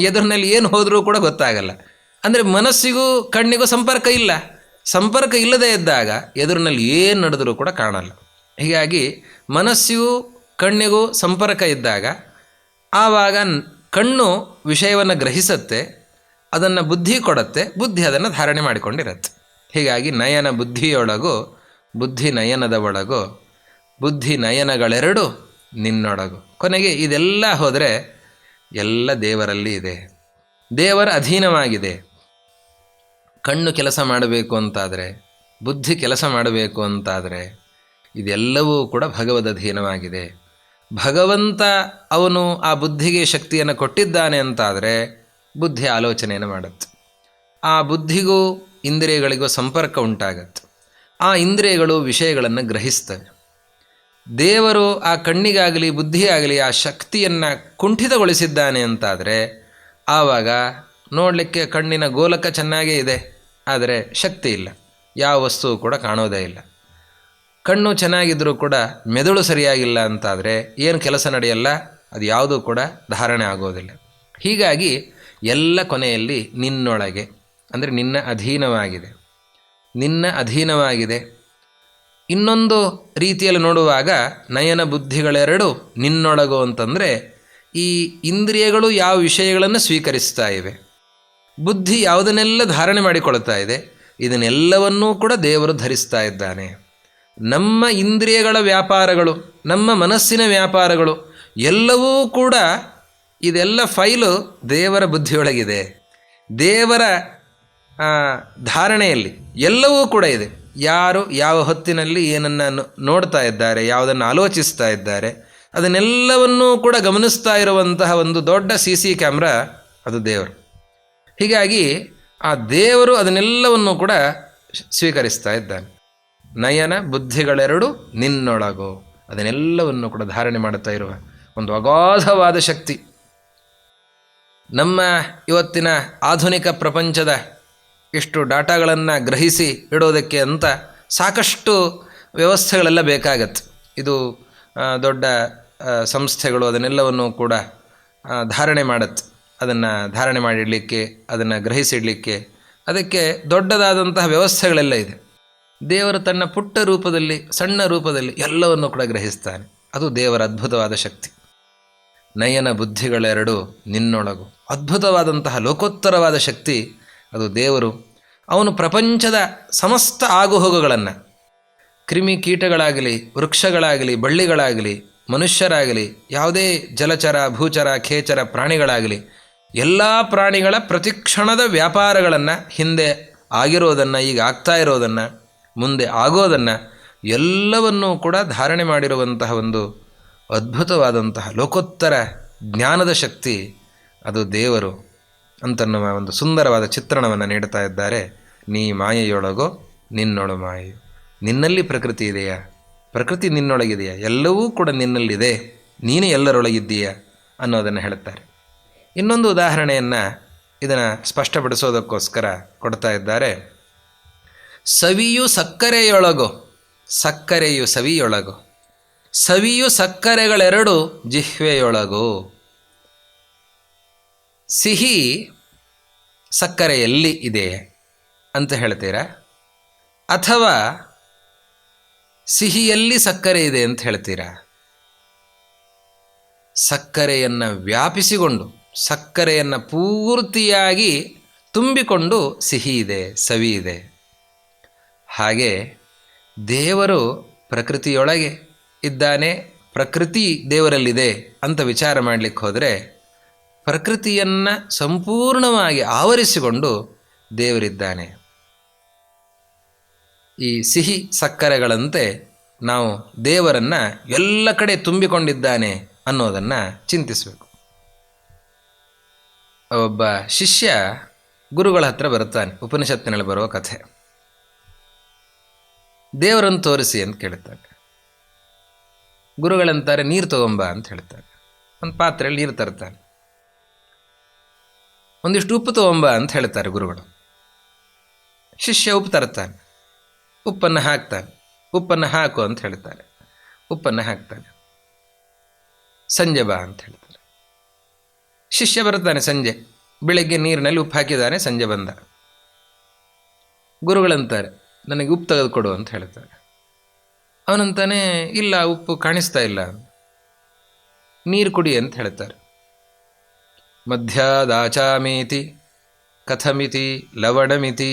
ಎದುರಿನಲ್ಲಿ ಏನು ಹೋದರೂ ಕೂಡ ಗೊತ್ತಾಗಲ್ಲ. ಅಂದರೆ ಮನಸ್ಸಿಗೂ ಕಣ್ಣಿಗೂ ಸಂಪರ್ಕ ಇಲ್ಲ. ಸಂಪರ್ಕ ಇಲ್ಲದೇ ಇದ್ದಾಗ ಎದುರಿನಲ್ಲಿ ಏನು ನಡೆದರೂ ಕೂಡ ಕಾಣಲ್ಲ. ಹೀಗಾಗಿ ಮನಸ್ಸಿಗೂ ಕಣ್ಣಿಗೂ ಸಂಪರ್ಕ ಇದ್ದಾಗ ಆವಾಗ ಕಣ್ಣು ವಿಷಯವನ್ನು ಗ್ರಹಿಸುತ್ತೆ, ಅದನ್ನು ಬುದ್ಧಿ ಕೊಡುತ್ತೆ, ಬುದ್ಧಿ ಅದನ್ನು ಧಾರಣೆ ಮಾಡಿಕೊಂಡಿರುತ್ತೆ. ಹೀಗಾಗಿ ನಯನ ಬುದ್ಧಿಯೊಳಗು, ಬುದ್ಧಿ ನಯನದ ಒಳಗು, ಬುದ್ಧಿ ನಯನಗಳೆರಡು ನಿನ್ನೊಳಗು. ಕೊನೆಗೆ ಇದೆಲ್ಲ ಹೋದರೆ ಎಲ್ಲ ದೇವರಲ್ಲಿ ಇದೆ, ದೇವರ ಅಧೀನವಾಗಿದೆ. ಕಣ್ಣು ಕೆಲಸ ಮಾಡಬೇಕು ಅಂತಾದರೆ, ಬುದ್ಧಿ ಕೆಲಸ ಮಾಡಬೇಕು ಅಂತಾದರೆ ಇದೆಲ್ಲವೂ ಕೂಡ ಭಗವದ್ ಅಧೀನವಾಗಿದೆ. ಭಗವಂತ ಅವನು ಆ ಬುದ್ಧಿಗೆ ಶಕ್ತಿಯನ್ನು ಕೊಟ್ಟಿದ್ದಾನೆ ಅಂತಾದರೆ ಬುದ್ಧಿ ಆಲೋಚನೆಯನ್ನು ಮಾಡುತ್ತೆ. ಆ ಬುದ್ಧಿಗೂ ಇಂದ್ರಿಯಗಳಿಗೂ ಸಂಪರ್ಕ ಉಂಟಾಗತ್ತೆ. ಆ ಇಂದ್ರಿಯಗಳು ವಿಷಯಗಳನ್ನು ಗ್ರಹಿಸ್ತವೆ. ದೇವರು ಆ ಕಣ್ಣಿಗಾಗಲಿ ಬುದ್ಧಿಯಾಗಲಿ ಆ ಶಕ್ತಿಯನ್ನು ಕುಂಠಿತಗೊಳಿಸಿದ್ದಾನೆ ಅಂತಾದರೆ ಆವಾಗ ನೋಡಲಿಕ್ಕೆ ಕಣ್ಣಿನ ಗೋಲಕ ಚೆನ್ನಾಗೇ ಇದೆ, ಆದರೆ ಶಕ್ತಿ ಇಲ್ಲ, ಯಾವ ವಸ್ತುವು ಕೂಡ ಕಾಣೋದೇ ಇಲ್ಲ. ಕಣ್ಣು ಚೆನ್ನಾಗಿದ್ದರೂ ಕೂಡ ಮೆದುಳು ಸರಿಯಾಗಿಲ್ಲ ಅಂತಾದರೆ ಏನು ಕೆಲಸ ನಡೆಯಲ್ಲ, ಅದು ಯಾವುದೂ ಕೂಡ ಧಾರಣೆ ಆಗೋದಿಲ್ಲ. ಹೀಗಾಗಿ ಎಲ್ಲ ಕೊನೆಯಲ್ಲಿ ನಿನ್ನೊಳಗೆ, ಅಂದರೆ ನಿನ್ನ ಅಧೀನವಾಗಿದೆ, ನಿನ್ನ ಅಧೀನವಾಗಿದೆ. ಇನ್ನೊಂದು ರೀತಿಯಲ್ಲಿ ನೋಡುವಾಗ ನಯನ ಬುದ್ಧಿಗಳೆರಡು ನಿನ್ನೊಳಗು ಅಂತಂದರೆ ಈ ಇಂದ್ರಿಯಗಳು ಯಾವ ವಿಷಯಗಳನ್ನು ಸ್ವೀಕರಿಸ್ತಾ ಇವೆ, ಬುದ್ಧಿ ಯಾವುದನ್ನೆಲ್ಲ ಧಾರಣೆ ಮಾಡಿಕೊಳ್ತಾ ಇದೆ, ಇದನ್ನೆಲ್ಲವನ್ನೂ ಕೂಡ ದೇವರು ಧರಿಸ್ತಾ ಇದ್ದಾನೆ. ನಮ್ಮ ಇಂದ್ರಿಯಗಳ ವ್ಯಾಪಾರಗಳು, ನಮ್ಮ ಮನಸ್ಸಿನ ವ್ಯಾಪಾರಗಳು ಎಲ್ಲವೂ ಕೂಡ ಇದೆಲ್ಲ ಫೈಲು ದೇವರ ಬುದ್ಧಿಯೊಳಗಿದೆ. ದೇವರ ಧಾರಣೆಯಲ್ಲಿ ಎಲ್ಲವೂ ಕೂಡ ಇದೆ. ಯಾರು ಯಾವ ಹೊತ್ತಿನಲ್ಲಿ ಏನನ್ನು ನೋಡ್ತಾ ಇದ್ದಾರೆ, ಯಾವುದನ್ನು ಆಲೋಚಿಸ್ತಾ ಇದ್ದಾರೆ, ಅದನ್ನೆಲ್ಲವನ್ನೂ ಕೂಡ ಗಮನಿಸ್ತಾ ಇರುವಂತಹ ಒಂದು ದೊಡ್ಡ CC ಕ್ಯಾಮ್ರಾ ಅದು ದೇವರು. ಹೀಗಾಗಿ ಆ ದೇವರು ಅದನ್ನೆಲ್ಲವನ್ನೂ ಕೂಡ ಸ್ವೀಕರಿಸ್ತಾ ಇದ್ದಾನೆ. ನಯನ ಬುದ್ಧಿಗಳೆರಡು ನಿನ್ನೊಳಗೋ, ಅದನ್ನೆಲ್ಲವನ್ನು ಕೂಡ ಧಾರಣೆ ಮಾಡುತ್ತಾ ಇರುವ ಒಂದು ಅಗಾಧವಾದ ಶಕ್ತಿ. ನಮ್ಮ ಇವತ್ತಿನ ಆಧುನಿಕ ಪ್ರಪಂಚದ ಇಷ್ಟು ಡಾಟಾಗಳನ್ನು ಗ್ರಹಿಸಿ ಇಡೋದಕ್ಕೆ ಅಂತ ಸಾಕಷ್ಟು ವ್ಯವಸ್ಥೆಗಳೆಲ್ಲ ಬೇಕಾಗತ್ತೆ. ಇದು ದೊಡ್ಡ ಸಂಸ್ಥೆಗಳು ಅದನ್ನೆಲ್ಲವನ್ನು ಕೂಡ ಧಾರಣೆ ಮಾಡುತ್ತೆ. ಅದನ್ನು ಧಾರಣೆ ಮಾಡಿಡಲಿಕ್ಕೆ, ಅದನ್ನು ಗ್ರಹಿಸಿಡಲಿಕ್ಕೆ ಅದಕ್ಕೆ ದೊಡ್ಡದಾದಂತಹ ವ್ಯವಸ್ಥೆಗಳೆಲ್ಲ ಇದೆ. ದೇವರು ತನ್ನ ಪುಟ್ಟ ರೂಪದಲ್ಲಿ, ಸಣ್ಣ ರೂಪದಲ್ಲಿ ಎಲ್ಲವನ್ನು ಕೂಡ ಗ್ರಹಿಸ್ತಾನೆ. ಅದು ದೇವರ ಅದ್ಭುತವಾದ ಶಕ್ತಿ. ನಯನ ಬುದ್ಧಿಗಳೆರಡು ನಿನ್ನೊಳಗು. ಅದ್ಭುತವಾದಂತಹ ಲೋಕೋತ್ತರವಾದ ಶಕ್ತಿ ಅದು ದೇವರು. ಅವನು ಪ್ರಪಂಚದ ಸಮಸ್ತ ಆಗುಹೋಗುಗಳನ್ನು, ಕ್ರಿಮಿ ಕೀಟಗಳಾಗಲಿ, ವೃಕ್ಷಗಳಾಗಲಿ, ಬಳ್ಳಿಗಳಾಗಲಿ, ಮನುಷ್ಯರಾಗಲಿ, ಯಾವುದೇ ಜಲಚರ, ಭೂಚರ, ಖೇಚರ ಪ್ರಾಣಿಗಳಾಗಲಿ, ಎಲ್ಲ ಪ್ರಾಣಿಗಳ ಪ್ರತಿಕ್ಷಣದ ವ್ಯಾಪಾರಗಳನ್ನು, ಹಿಂದೆ ಆಗಿರೋದನ್ನು, ಈಗ ಆಗ್ತಾ ಇರೋದನ್ನು, ಮುಂದೆ ಆಗೋದನ್ನು ಎಲ್ಲವನ್ನೂ ಕೂಡ ಧಾರಣೆ ಮಾಡಿರುವಂತಹ ಒಂದು ಅದ್ಭುತವಾದಂತಹ ಲೋಕೋತ್ತರ ಜ್ಞಾನದ ಶಕ್ತಿ ಅದು ದೇವರು ಅಂತನ್ನುವ ಒಂದು ಸುಂದರವಾದ ಚಿತ್ರಣವನ್ನು ನೀಡ್ತಾ ಇದ್ದಾರೆ. ನೀ ಮಾಯೆಯೊಳಗೋ ನಿನ್ನೊಳು ಮಾಯೆಯು. ನಿನ್ನಲ್ಲಿ ಪ್ರಕೃತಿ ಇದೆಯಾ? ಪ್ರಕೃತಿ ನಿನ್ನೊಳಗಿದೆಯಾ? ಎಲ್ಲವೂ ಕೂಡ ನಿನ್ನಲ್ಲಿದೆ. ನೀನು ಎಲ್ಲರೊಳಗಿದ್ದೀಯಾ? ಅನ್ನೋದನ್ನು ಹೇಳುತ್ತಾರೆ. ಇನ್ನೊಂದು ಉದಾಹರಣೆಯನ್ನು ಇದನ್ನು ಸ್ಪಷ್ಟಪಡಿಸೋದಕ್ಕೋಸ್ಕರ ಕೊಡ್ತಾ ಇದ್ದಾರೆ. ಸವಿಯು ಸಕ್ಕರೆಯೊಳಗು, ಸಕ್ಕರೆಯು ಸವಿಯೊಳಗು, ಸವಿಯು ಸಕ್ಕರೆಗಳೆರಡು ಜಿಹ್ವೆಯೊಳಗು. ಸಿಹಿ ಸಕ್ಕರೆಯಲ್ಲಿ ಇದೆ ಅಂತ ಹೇಳ್ತೀರಾ, ಅಥವಾ ಸಿಹಿಯಲ್ಲಿ ಸಕ್ಕರೆ ಇದೆ ಅಂತ ಹೇಳ್ತೀರಾ? ಸಕ್ಕರೆಯನ್ನು ವ್ಯಾಪಿಸಿಕೊಂಡು, ಸಕ್ಕರೆಯನ್ನು ಪೂರ್ತಿಯಾಗಿ ತುಂಬಿಕೊಂಡು ಸಿಹಿ ಇದೆ, ಸವಿ ಇದೆ. ಹಾಗೆ ದೇವರು ಪ್ರಕೃತಿಯೊಳಗೆ ಇದ್ದಾನೆ, ಪ್ರಕೃತಿ ದೇವರಲ್ಲಿದೆ ಅಂತ ವಿಚಾರ ಮಾಡಲಿಕ್ಕೆ ಹೋದರೆ ಪ್ರಕೃತಿಯನ್ನು ಸಂಪೂರ್ಣವಾಗಿ ಆವರಿಸಿಕೊಂಡು ದೇವರಿದ್ದಾನೆ. ಈ ಸಿಹಿ ಸಕ್ಕರೆಗಳಂತೆ ನಾವು ದೇವರನ್ನು ಎಲ್ಲ ಕಡೆ ತುಂಬಿಕೊಂಡಿದ್ದಾನೆ ಅನ್ನೋದನ್ನು ಚಿಂತಿಸಬೇಕು. ಒಬ್ಬ ಶಿಷ್ಯ ಗುರುಗಳ ಹತ್ರ ಬರುತ್ತಾನೆ. ಉಪನಿಷತ್ತಿನಲ್ಲಿ ಬರುವ ಕಥೆ. ದೇವರನ್ನು ತೋರಿಸಿ ಅಂತ ಕೇಳುತ್ತಾನೆ. ಗುರುಗಳಂತಾರೆ ನೀರು ತಗೊಂಬ ಅಂತ ಹೇಳ್ತಾರೆ. ಒಂದು ಪಾತ್ರೆಯಲ್ಲಿ ನೀರು ತರ್ತಾನೆ. ಒಂದಿಷ್ಟು ಉಪ್ಪು ತಗೊಂಬ ಅಂತ ಹೇಳ್ತಾರೆ ಗುರುಗಳು. ಶಿಷ್ಯ ಉಪ್ಪು ತರ್ತಾನೆ, ಉಪ್ಪನ್ನು ಹಾಕ್ತಾನೆ. ಉಪ್ಪನ್ನು ಹಾಕು ಅಂತ ಹೇಳ್ತಾರೆ, ಉಪ್ಪನ್ನು ಹಾಕ್ತಾನೆ. ಸಂಜೆ ಬಾ ಅಂತ ಹೇಳ್ತಾರೆ. ಶಿಷ್ಯ ಬರ್ತಾನೆ ಸಂಜೆ. ಬೆಳಗ್ಗೆ ನೀರಿನಲ್ಲಿ ಉಪ್ಪು ಹಾಕಿದ್ದಾನೆ, ಸಂಜೆ ಬಂದ. ಗುರುಗಳಂತಾರೆ ನನಗೆ ಉಪ್ಪು ತೆಗೆದುಕೊಡು ಅಂತ ಹೇಳ್ತಾರೆ. ಅವನಂತಾನೆ ಇಲ್ಲ, ಉಪ್ಪು ಕಾಣಿಸ್ತಾ ಇಲ್ಲ. ನೀರು ಕುಡಿ ಅಂತ ಹೇಳ್ತಾರೆ. ಮಧ್ಯಾದಾಚಾಮೇತಿ ಕಥಮಿತಿ ಲವಣಮಿತಿ.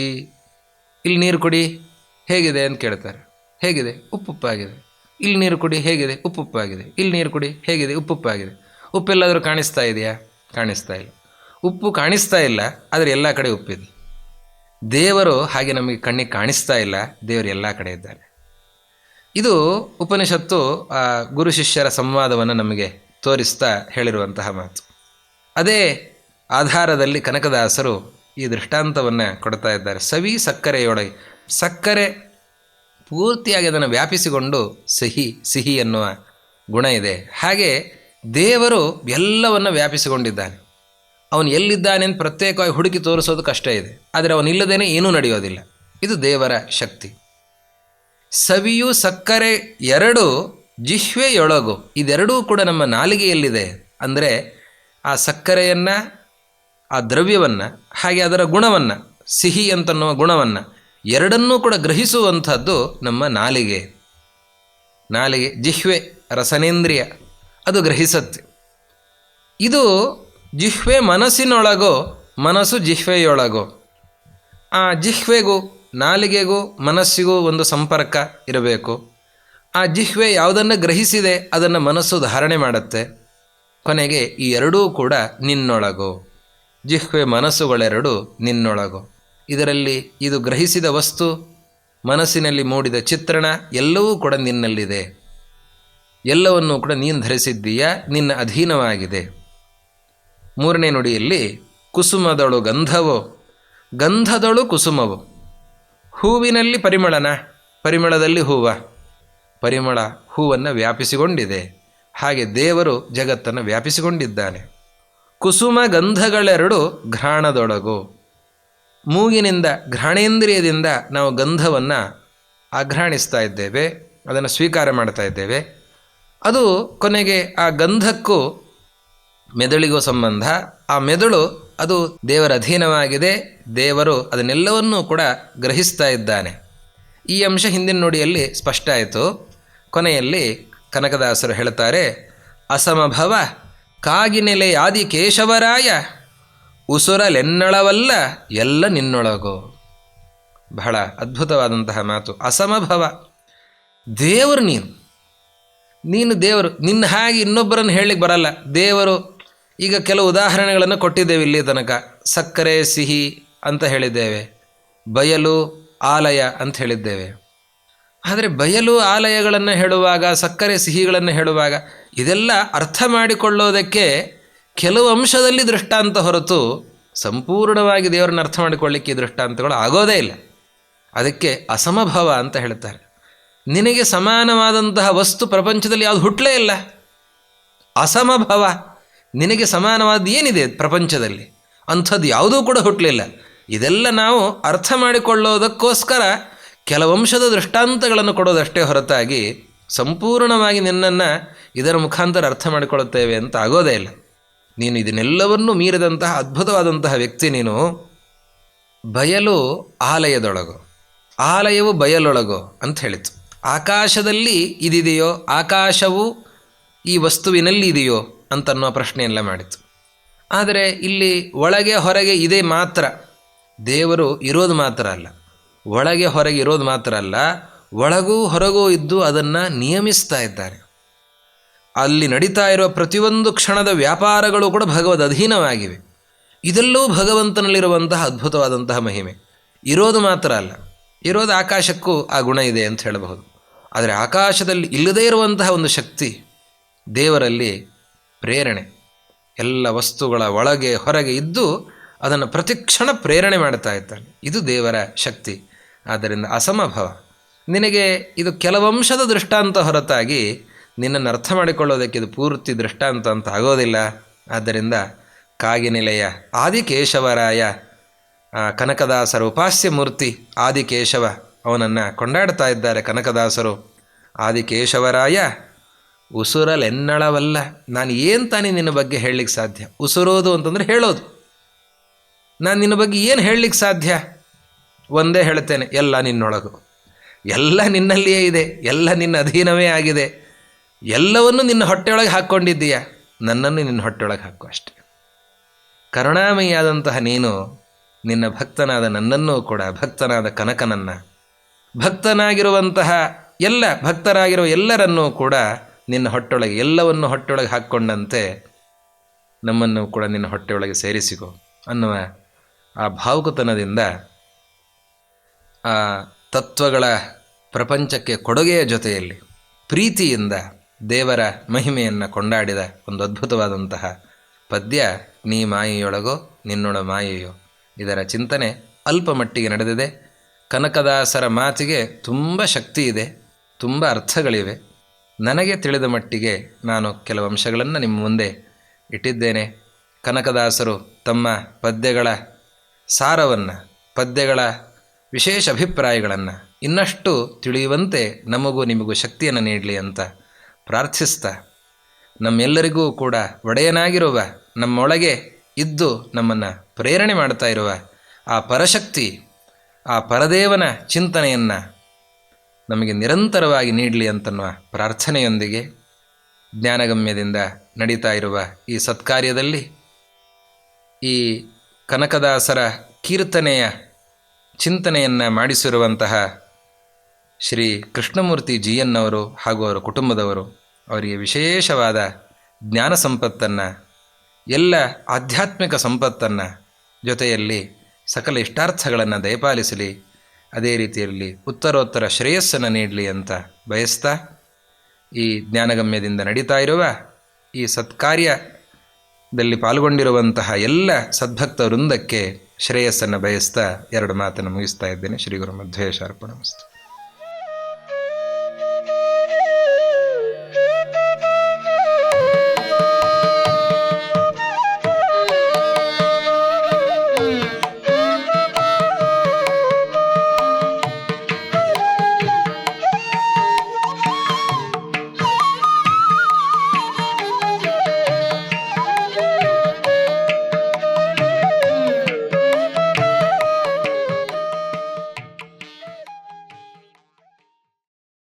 ಇಲ್ಲಿ ನೀರು ಕುಡಿ, ಹೇಗಿದೆ ಅಂತ ಕೇಳ್ತಾರೆ. ಹೇಗಿದೆ? ಉಪ್ಪುಪ್ಪಾಗಿದೆ. ಇಲ್ಲಿ ನೀರು ಕುಡಿ, ಹೇಗಿದೆ? ಉಪ್ಪುಪ್ಪಾಗಿದೆ. ಇಲ್ಲಿ ನೀರು ಕುಡಿ, ಹೇಗಿದೆ? ಉಪ್ಪುಪ್ಪಾಗಿದೆ. ಉಪ್ಪೆಲ್ಲಾದರೂ ಕಾಣಿಸ್ತಾ ಇದೆಯಾ? ಕಾಣಿಸ್ತಾ ಇಲ್ಲ. ಉಪ್ಪು ಕಾಣಿಸ್ತಾ ಇಲ್ಲ, ಆದರೆ ಎಲ್ಲ ಕಡೆ ಉಪ್ಪಿದೆ. ದೇವರು ಹಾಗೆ ನಮಗೆ ಕಣ್ಣಿಗೆ ಕಾಣಿಸ್ತಾ ಇಲ್ಲ, ದೇವರು ಎಲ್ಲ ಕಡೆ ಇದ್ದಾನೆ. ಇದು ಉಪನಿಷತ್ತು ಗುರು ಶಿಷ್ಯರ ಸಂವಾದವನ್ನು ನಮಗೆ ತೋರಿಸ್ತಾ ಹೇಳಿರುವಂತಹ ಮಾತು. ಅದೇ ಆಧಾರದಲ್ಲಿ ಕನಕದಾಸರು ಈ ದೃಷ್ಟಾಂತವನ್ನು ಕೊಡ್ತಾ ಇದ್ದಾರೆ. ಸವಿ ಸಕ್ಕರೆಯೊಳಗೆ, ಸಕ್ಕರೆ ಪೂರ್ತಿಯಾಗಿ ಅದನ್ನು ವ್ಯಾಪಿಸಿಕೊಂಡು ಸಿಹಿ ಎನ್ನುವ ಗುಣ ಇದೆ. ಹಾಗೆ ದೇವರು ಎಲ್ಲವನ್ನು ವ್ಯಾಪಿಸಿಕೊಂಡಿದ್ದಾನೆ. ಅವನು ಎಲ್ಲಿದ್ದಾನೆ ಅಂತ ಪ್ರತ್ಯೇಕವಾಗಿ ಹುಡುಕಿ ತೋರಿಸೋದು ಕಷ್ಟ ಇದೆ, ಆದರೆ ಅವನಿಲ್ಲದೇನೆ ಏನೂ ನಡೆಯೋದಿಲ್ಲ. ಇದು ದೇವರ ಶಕ್ತಿ. ಸವಿಯು ಸಕ್ಕರೆ ಎರಡು ಜಿಹ್ವೆಯೊಳಗು, ಇದೆರಡೂ ಕೂಡ ನಮ್ಮ ನಾಲಿಗೆಯಲ್ಲಿದೆ. ಅಂದರೆ ಆ ಸಕ್ಕರೆಯನ್ನು, ಆ ದ್ರವ್ಯವನ್ನು, ಹಾಗೆ ಅದರ ಗುಣವನ್ನು, ಸಿಹಿ ಅಂತನ್ನುವ ಗುಣವನ್ನು ಎರಡನ್ನೂ ಕೂಡ ಗ್ರಹಿಸುವಂಥದ್ದು ನಮ್ಮ ನಾಲಿಗೆ. ಜಿಹ್ವೆ ರಸನೇಂದ್ರಿಯ, ಅದು ಗ್ರಹಿಸತ್ತೆ. ಇದು ಜಿಹ್ವೆ ಮನಸ್ಸಿನೊಳಗೋ, ಮನಸ್ಸು ಜಿಹ್ವೆಯೊಳಗೋ. ಆ ಜಿಹ್ವೆಗೂ ನಾಲಿಗೆಗೂ ಮನಸ್ಸಿಗೂ ಒಂದು ಸಂಪರ್ಕ ಇರಬೇಕು. ಆ ಜಿಹ್ವೆ ಯಾವುದನ್ನು ಗ್ರಹಿಸಿದೆ ಅದನ್ನು ಮನಸ್ಸು ಧಾರಣೆ ಮಾಡುತ್ತೆ. ಕೊನೆಗೆ ಈ ಎರಡೂ ಕೂಡ ನಿನ್ನೊಳಗೋ, ಜಿಹ್ವೆ ಮನಸ್ಸುಗಳೆರಡು ನಿನ್ನೊಳಗೋ. ಇದರಲ್ಲಿ ಇದು ಗ್ರಹಿಸಿದ ವಸ್ತು, ಮನಸ್ಸಿನಲ್ಲಿ ಮೂಡಿದ ಚಿತ್ರಣ ಎಲ್ಲವೂ ಕೂಡ ನಿನ್ನಲ್ಲಿದೆ. ಎಲ್ಲವನ್ನೂ ಕೂಡ ನೀನು ಧರಿಸಿದ್ದೀಯಾ, ನಿನ್ನ ಅಧೀನವಾಗಿದೆ. ಮೂರನೇ ನುಡಿಯಲ್ಲಿ ಕುಸುಮದಳು ಗಂಧವೋ, ಗಂಧದಳು ಕುಸುಮವೋ. ಹೂವಿನಲ್ಲಿ ಪರಿಮಳದಲ್ಲಿ ಪರಿಮಳ ಹೂವನ್ನು ವ್ಯಾಪಿಸಿಕೊಂಡಿದೆ. ಹಾಗೆ ದೇವರು ಜಗತ್ತನ್ನು ವ್ಯಾಪಿಸಿಕೊಂಡಿದ್ದಾನೆ. ಕುಸುಮ ಗಂಧಗಳೆರಡು ಘ್ರಾಣದೊಳಗು. ಮೂಗಿನಿಂದ, ಘ್ರಾಣೇಂದ್ರಿಯದಿಂದ ನಾವು ಗಂಧವನ್ನು ಆಘ್ರಾಣಿಸ್ತಾ ಇದ್ದೇವೆ, ಅದನ್ನು ಸ್ವೀಕಾರ ಮಾಡ್ತಾ ಇದ್ದೇವೆ. ಅದು ಕೊನೆಗೆ ಆ ಗಂಧಕ್ಕೂ ಮೆದುಳಿಗೂ ಸಂಬಂಧ. ಆ ಮೆದುಳು ಅದು ದೇವರ ಅಧೀನವಾಗಿದೆ. ದೇವರು ಅದನ್ನೆಲ್ಲವನ್ನೂ ಕೂಡ ಗ್ರಹಿಸ್ತಾ ಇದ್ದಾನೆ. ಈ ಅಂಶ ಹಿಂದಿನ ನುಡಿಯಲ್ಲಿ ಸ್ಪಷ್ಟ ಆಯಿತು. ಕೊನೆಯಲ್ಲಿ ಕನಕದಾಸರು ಹೇಳ್ತಾರೆ, ಅಸಮಭವ ಕಾಗಿನೆಲೆಯಾದಿ ಕೇಶವರಾಯ, ಉಸುರಲೆನ್ನಳವಲ್ಲ ಎಲ್ಲ ನಿನ್ನೊಳಗೋ. ಬಹಳ ಅದ್ಭುತವಾದಂತಹ ಮಾತು. ಅಸಮಭವ, ದೇವರು ನೀನು ದೇವರು. ನಿನ್ನ ಹಾಗೆ ಇನ್ನೊಬ್ಬರನ್ನು ಹೇಳಲಿಕ್ಕೆ ಬರಲ್ಲ. ದೇವರು, ಈಗ ಕೆಲವು ಉದಾಹರಣೆಗಳನ್ನು ಕೊಟ್ಟಿದ್ದೇವೆ ಇಲ್ಲಿ ತನಕ. ಸಕ್ಕರೆ ಸಿಹಿ ಅಂತ ಹೇಳಿದ್ದೇವೆ, ಬಯಲು ಆಲಯ ಅಂತ ಹೇಳಿದ್ದೇವೆ. ಆದರೆ ಬಯಲು ಆಲಯಗಳನ್ನು ಹೇಳುವಾಗ, ಸಕ್ಕರೆ ಸಿಹಿಗಳನ್ನು ಹೇಳುವಾಗ ಇದೆಲ್ಲ ಅರ್ಥ ಮಾಡಿಕೊಳ್ಳೋದಕ್ಕೆ ಕೆಲವು ಅಂಶದಲ್ಲಿ ದೃಷ್ಟಾಂತ ಹೊರತು ಸಂಪೂರ್ಣವಾಗಿ ದೇವರನ್ನು ಅರ್ಥ ಮಾಡಿಕೊಳ್ಳಿಕ್ಕೆ ಈ ದೃಷ್ಟಾಂತಗಳು ಆಗೋದೇ ಇಲ್ಲ. ಅದಕ್ಕೆ ಅಸಮಭವ ಅಂತ ಹೇಳ್ತಾರೆ. ನಿನಗೆ ಸಮಾನವಾದಂತಹ ವಸ್ತು ಪ್ರಪಂಚದಲ್ಲಿ ಯಾವುದು ಹುಟ್ಟಲೇ ಇಲ್ಲ. ಅಸಮಭವ, ನಿನಗೆ ಸಮಾನವಾದ ಏನಿದೆ ಪ್ರಪಂಚದಲ್ಲಿ? ಅಂಥದ್ದು ಯಾವುದೂ ಕೂಡ ಹುಟ್ಟಲಿಲ್ಲ. ಇದೆಲ್ಲ ನಾವು ಅರ್ಥ ಮಾಡಿಕೊಳ್ಳೋದಕ್ಕೋಸ್ಕರ ಕೆಲವಂಶದ ದೃಷ್ಟಾಂತಗಳನ್ನು ಕೊಡೋದಷ್ಟೇ ಹೊರತಾಗಿ ಸಂಪೂರ್ಣವಾಗಿ ನಿನ್ನನ್ನು ಇದರ ಮುಖಾಂತರ ಅರ್ಥ ಮಾಡಿಕೊಳ್ಳುತ್ತೇವೆ ಅಂತ ಆಗೋದೇ ಇಲ್ಲ. ನೀನು ಇದನ್ನೆಲ್ಲವನ್ನೂ ಮೀರಿದಂತಹ ಅದ್ಭುತವಾದಂತಹ ವ್ಯಕ್ತಿ ನೀನು. ಬಯಲು ಆಲಯದೊಳಗೋ, ಆಲಯವು ಬಯಲೊಳಗೋ ಅಂತ ಹೇಳಿತು. ಆಕಾಶದಲ್ಲಿ ಇದಿದೆಯೋ, ಆಕಾಶವು ಈ ವಸ್ತುವಿನಲ್ಲಿ ಇದೆಯೋ ಅಂತನ್ನೋ ಪ್ರಶ್ನೆಯೆಲ್ಲ ಮಾಡಿತು. ಆದರೆ ಇಲ್ಲಿ ಒಳಗೆ ಹೊರಗೆ ಇದೆ ಮಾತ್ರ. ದೇವರು ಇರೋದು ಮಾತ್ರ ಅಲ್ಲ, ಒಳಗೆ ಹೊರಗೆ ಇರೋದು ಮಾತ್ರ ಅಲ್ಲ, ಒಳಗೂ ಹೊರಗೂ ಇದ್ದು ಅದನ್ನು ನಿಯಮಿಸ್ತಾ ಇದ್ದಾರೆ. ಅಲ್ಲಿ ನಡೀತಾ ಇರುವ ಪ್ರತಿಯೊಂದು ಕ್ಷಣದ ವ್ಯಾಪಾರಗಳು ಕೂಡ ಭಗವದ್ ಅಧೀನವಾಗಿವೆ. ಇದೆಲ್ಲವೂ ಭಗವಂತನಲ್ಲಿರುವಂತಹ ಅದ್ಭುತವಾದಂತಹ ಮಹಿಮೆ. ಇರೋದು ಮಾತ್ರ ಅಲ್ಲ, ಇರೋದು ಆಕಾಶಕ್ಕೂ ಆ ಗುಣ ಇದೆ ಅಂತ ಹೇಳಬಹುದು. ಆದರೆ ಆಕಾಶದಲ್ಲಿ ಇಲ್ಲದೇ ಇರುವಂತಹ ಒಂದು ಶಕ್ತಿ ದೇವರಲ್ಲಿ ಪ್ರೇರಣೆ. ಎಲ್ಲ ವಸ್ತುಗಳ ಒಳಗೆ ಹೊರಗೆ ಇದ್ದು ಅದನ್ನು ಪ್ರತಿಕ್ಷಣ ಪ್ರೇರಣೆ ಮಾಡ್ತಾ ಇದ್ದಾನೆ. ಇದು ದೇವರ ಶಕ್ತಿ. ಆದ್ದರಿಂದ ಅಸಮಭವ. ನಿನಗೆ ಇದು ಕೆಲವಂಶದ ದೃಷ್ಟಾಂತ ಹೊರತಾಗಿ ನಿನ್ನನ್ನು ಅರ್ಥ ಮಾಡಿಕೊಳ್ಳೋದಕ್ಕೆ ಇದು ಪೂರ್ತಿ ದೃಷ್ಟಾಂತ ಅಂತ ಆಗೋದಿಲ್ಲ. ಆದ್ದರಿಂದ ಕಾಗಿನೆಲೆಯ ಆದಿಕೇಶವರಾಯ ಕನಕದಾಸರ ಉಪಾಸ್ಯ ಮೂರ್ತಿ ಆದಿಕೇಶವ, ಅವನನ್ನು ಕೊಂಡಾಡ್ತಾ ಇದ್ದಾರೆ ಕನಕದಾಸರು. ಆದಿಕೇಶವರಾಯ ಉಸುರಲೆನ್ನಳವಲ್ಲ. ನಾನು ಏನು ತಾನೇ ನಿನ್ನ ಬಗ್ಗೆ ಹೇಳಲಿಕ್ಕೆ ಸಾಧ್ಯ? ಉಸುರೋದು ಅಂತಂದರೆ ಹೇಳೋದು. ನಾನು ನಿನ್ನ ಬಗ್ಗೆ ಏನು ಹೇಳಲಿಕ್ಕೆ ಸಾಧ್ಯ? ಒಂದೇ ಹೇಳ್ತೇನೆ, ಎಲ್ಲ ನಿನ್ನೊಳಗು, ಎಲ್ಲ ನಿನ್ನಲ್ಲಿಯೇ ಇದೆ, ಎಲ್ಲ ನಿನ್ನ ಅಧೀನವೇ ಆಗಿದೆ. ಎಲ್ಲವನ್ನೂ ನಿನ್ನ ಹೊಟ್ಟೆಯೊಳಗೆ ಹಾಕ್ಕೊಂಡಿದ್ದೀಯ, ನನ್ನನ್ನು ನಿನ್ನ ಹೊಟ್ಟೆಯೊಳಗೆ ಹಾಕು ಅಷ್ಟೆ. ಕರುಣಾಮಯಿಯಾದಂತಹ ನೀನು ನಿನ್ನ ಭಕ್ತನಾದ ನನ್ನನ್ನೂ ಕೂಡ, ಭಕ್ತನಾದ ಕನಕನನ್ನು, ಭಕ್ತನಾಗಿರುವಂತಹ ಭಕ್ತರಾಗಿರುವ ಎಲ್ಲರನ್ನೂ ಕೂಡ ನಿನ್ನ ಹೊಟ್ಟೆಯೊಳಗೆ, ಎಲ್ಲವನ್ನು ಹೊಟ್ಟೆಯೊಳಗೆ ಹಾಕ್ಕೊಂಡಂತೆ ನಮ್ಮನ್ನು ಕೂಡ ನಿನ್ನ ಹೊಟ್ಟೆಯೊಳಗೆ ಸೇರಿಸಿಕೊ ಅನ್ನುವ ಆ ಭಾವುಕತನದಿಂದ ಆ ತತ್ವಗಳ ಪ್ರಪಂಚಕ್ಕೆ ಕೊಡುಗೆಯ ಜೊತೆಯಲ್ಲಿ ಪ್ರೀತಿಯಿಂದ ದೇವರ ಮಹಿಮೆಯನ್ನು ಕೊಂಡಾಡಿದ ಒಂದು ಅದ್ಭುತವಾದಂತಹ ಪದ್ಯ ನೀ ಮಾಯೆಯೊಳಗೋ ನಿನ್ನೊಳ ಮಾಯೆಯೋ. ಇದರ ಚಿಂತನೆ ಅಲ್ಪ ಮಟ್ಟಿಗೆ ನಡೆದಿದೆ. ಕನಕದಾಸರ ಮಾತಿಗೆ ತುಂಬ ಶಕ್ತಿ ಇದೆ, ತುಂಬ ಅರ್ಥಗಳಿವೆ. ನನಗೆ ತಿಳಿದ ಮಟ್ಟಿಗೆ ನಾನು ಕೆಲವು ಅಂಶಗಳನ್ನು ನಿಮ್ಮ ಮುಂದೆ ಇಟ್ಟಿದ್ದೇನೆ. ಕನಕದಾಸರು ತಮ್ಮ ಪದ್ಯಗಳ ಸಾರವನ್ನು, ಪದ್ಯಗಳ ವಿಶೇಷ ಅಭಿಪ್ರಾಯಗಳನ್ನು ಇನ್ನಷ್ಟು ತಿಳಿಯುವಂತೆ ನಮಗೂ ನಿಮಗೂ ಶಕ್ತಿಯನ್ನು ನೀಡಲಿ ಅಂತ ಪ್ರಾರ್ಥಿಸ್ತಾ, ನಮ್ಮೆಲ್ಲರಿಗೂ ಕೂಡ ಒಡೆಯನಾಗಿರುವ, ನಮ್ಮೊಳಗೆ ಇದ್ದು ನಮ್ಮನ್ನು ಪ್ರೇರಣೆ ಮಾಡ್ತಾ ಇರುವ ಆ ಪರಶಕ್ತಿ, ಆ ಪರದೇವನ ಚಿಂತನೆಯನ್ನು ನಮಗೆ ನಿರಂತರವಾಗಿ ನೀಡಲಿ ಅಂತನ್ನುವ ಪ್ರಾರ್ಥನೆಯೊಂದಿಗೆ ಜ್ಞಾನಗಮ್ಯದಿಂದ ನಡೀತಾ ಇರುವ ಈ ಸತ್ಕಾರ್ಯದಲ್ಲಿ ಈ ಕನಕದಾಸರ ಕೀರ್ತನೆಯ ಚಿಂತನೆಯನ್ನು ಮಾಡಿಸಿರುವಂತಹ ಶ್ರೀ ಕೃಷ್ಣಮೂರ್ತಿ ಜಿಯನ್ನವರು ಹಾಗೂ ಅವರ ಕುಟುಂಬದವರು, ಅವರಿಗೆ ವಿಶೇಷವಾದ ಜ್ಞಾನ ಸಂಪತ್ತನ್ನು, ಎಲ್ಲ ಆಧ್ಯಾತ್ಮಿಕ ಸಂಪತ್ತನ್ನು, ಜೊತೆಯಲ್ಲಿ ಸಕಲ ಇಷ್ಟಾರ್ಥಗಳನ್ನು ದಯಪಾಲಿಸಲಿ. ಅದೇ ರೀತಿಯಲ್ಲಿ ಉತ್ತರೋತ್ತರ ಶ್ರೇಯಸ್ಸನ್ನು ನೀಡಲಿ ಅಂತ ಬಯಸ್ತಾ, ಈ ಜ್ಞಾನಗಮ್ಯದಿಂದ ನಡೀತಾ ಇರುವ ಈ ಸತ್ಕಾರ್ಯದಲ್ಲಿ ಪಾಲ್ಗೊಂಡಿರುವಂತಹ ಎಲ್ಲ ಸದ್ಭಕ್ತ ವೃಂದಕ್ಕೆ ಶ್ರೇಯಸ್ಸನ್ನು ಬಯಸ್ತಾ ಎರಡು ಮಾತನ್ನು ಮುಗಿಸ್ತಾ ಇದ್ದೇನೆ. ಶ್ರೀ ಗುರು ಮಧ್ವೇಶ ಅರ್ಪಣಮಸ್ತು.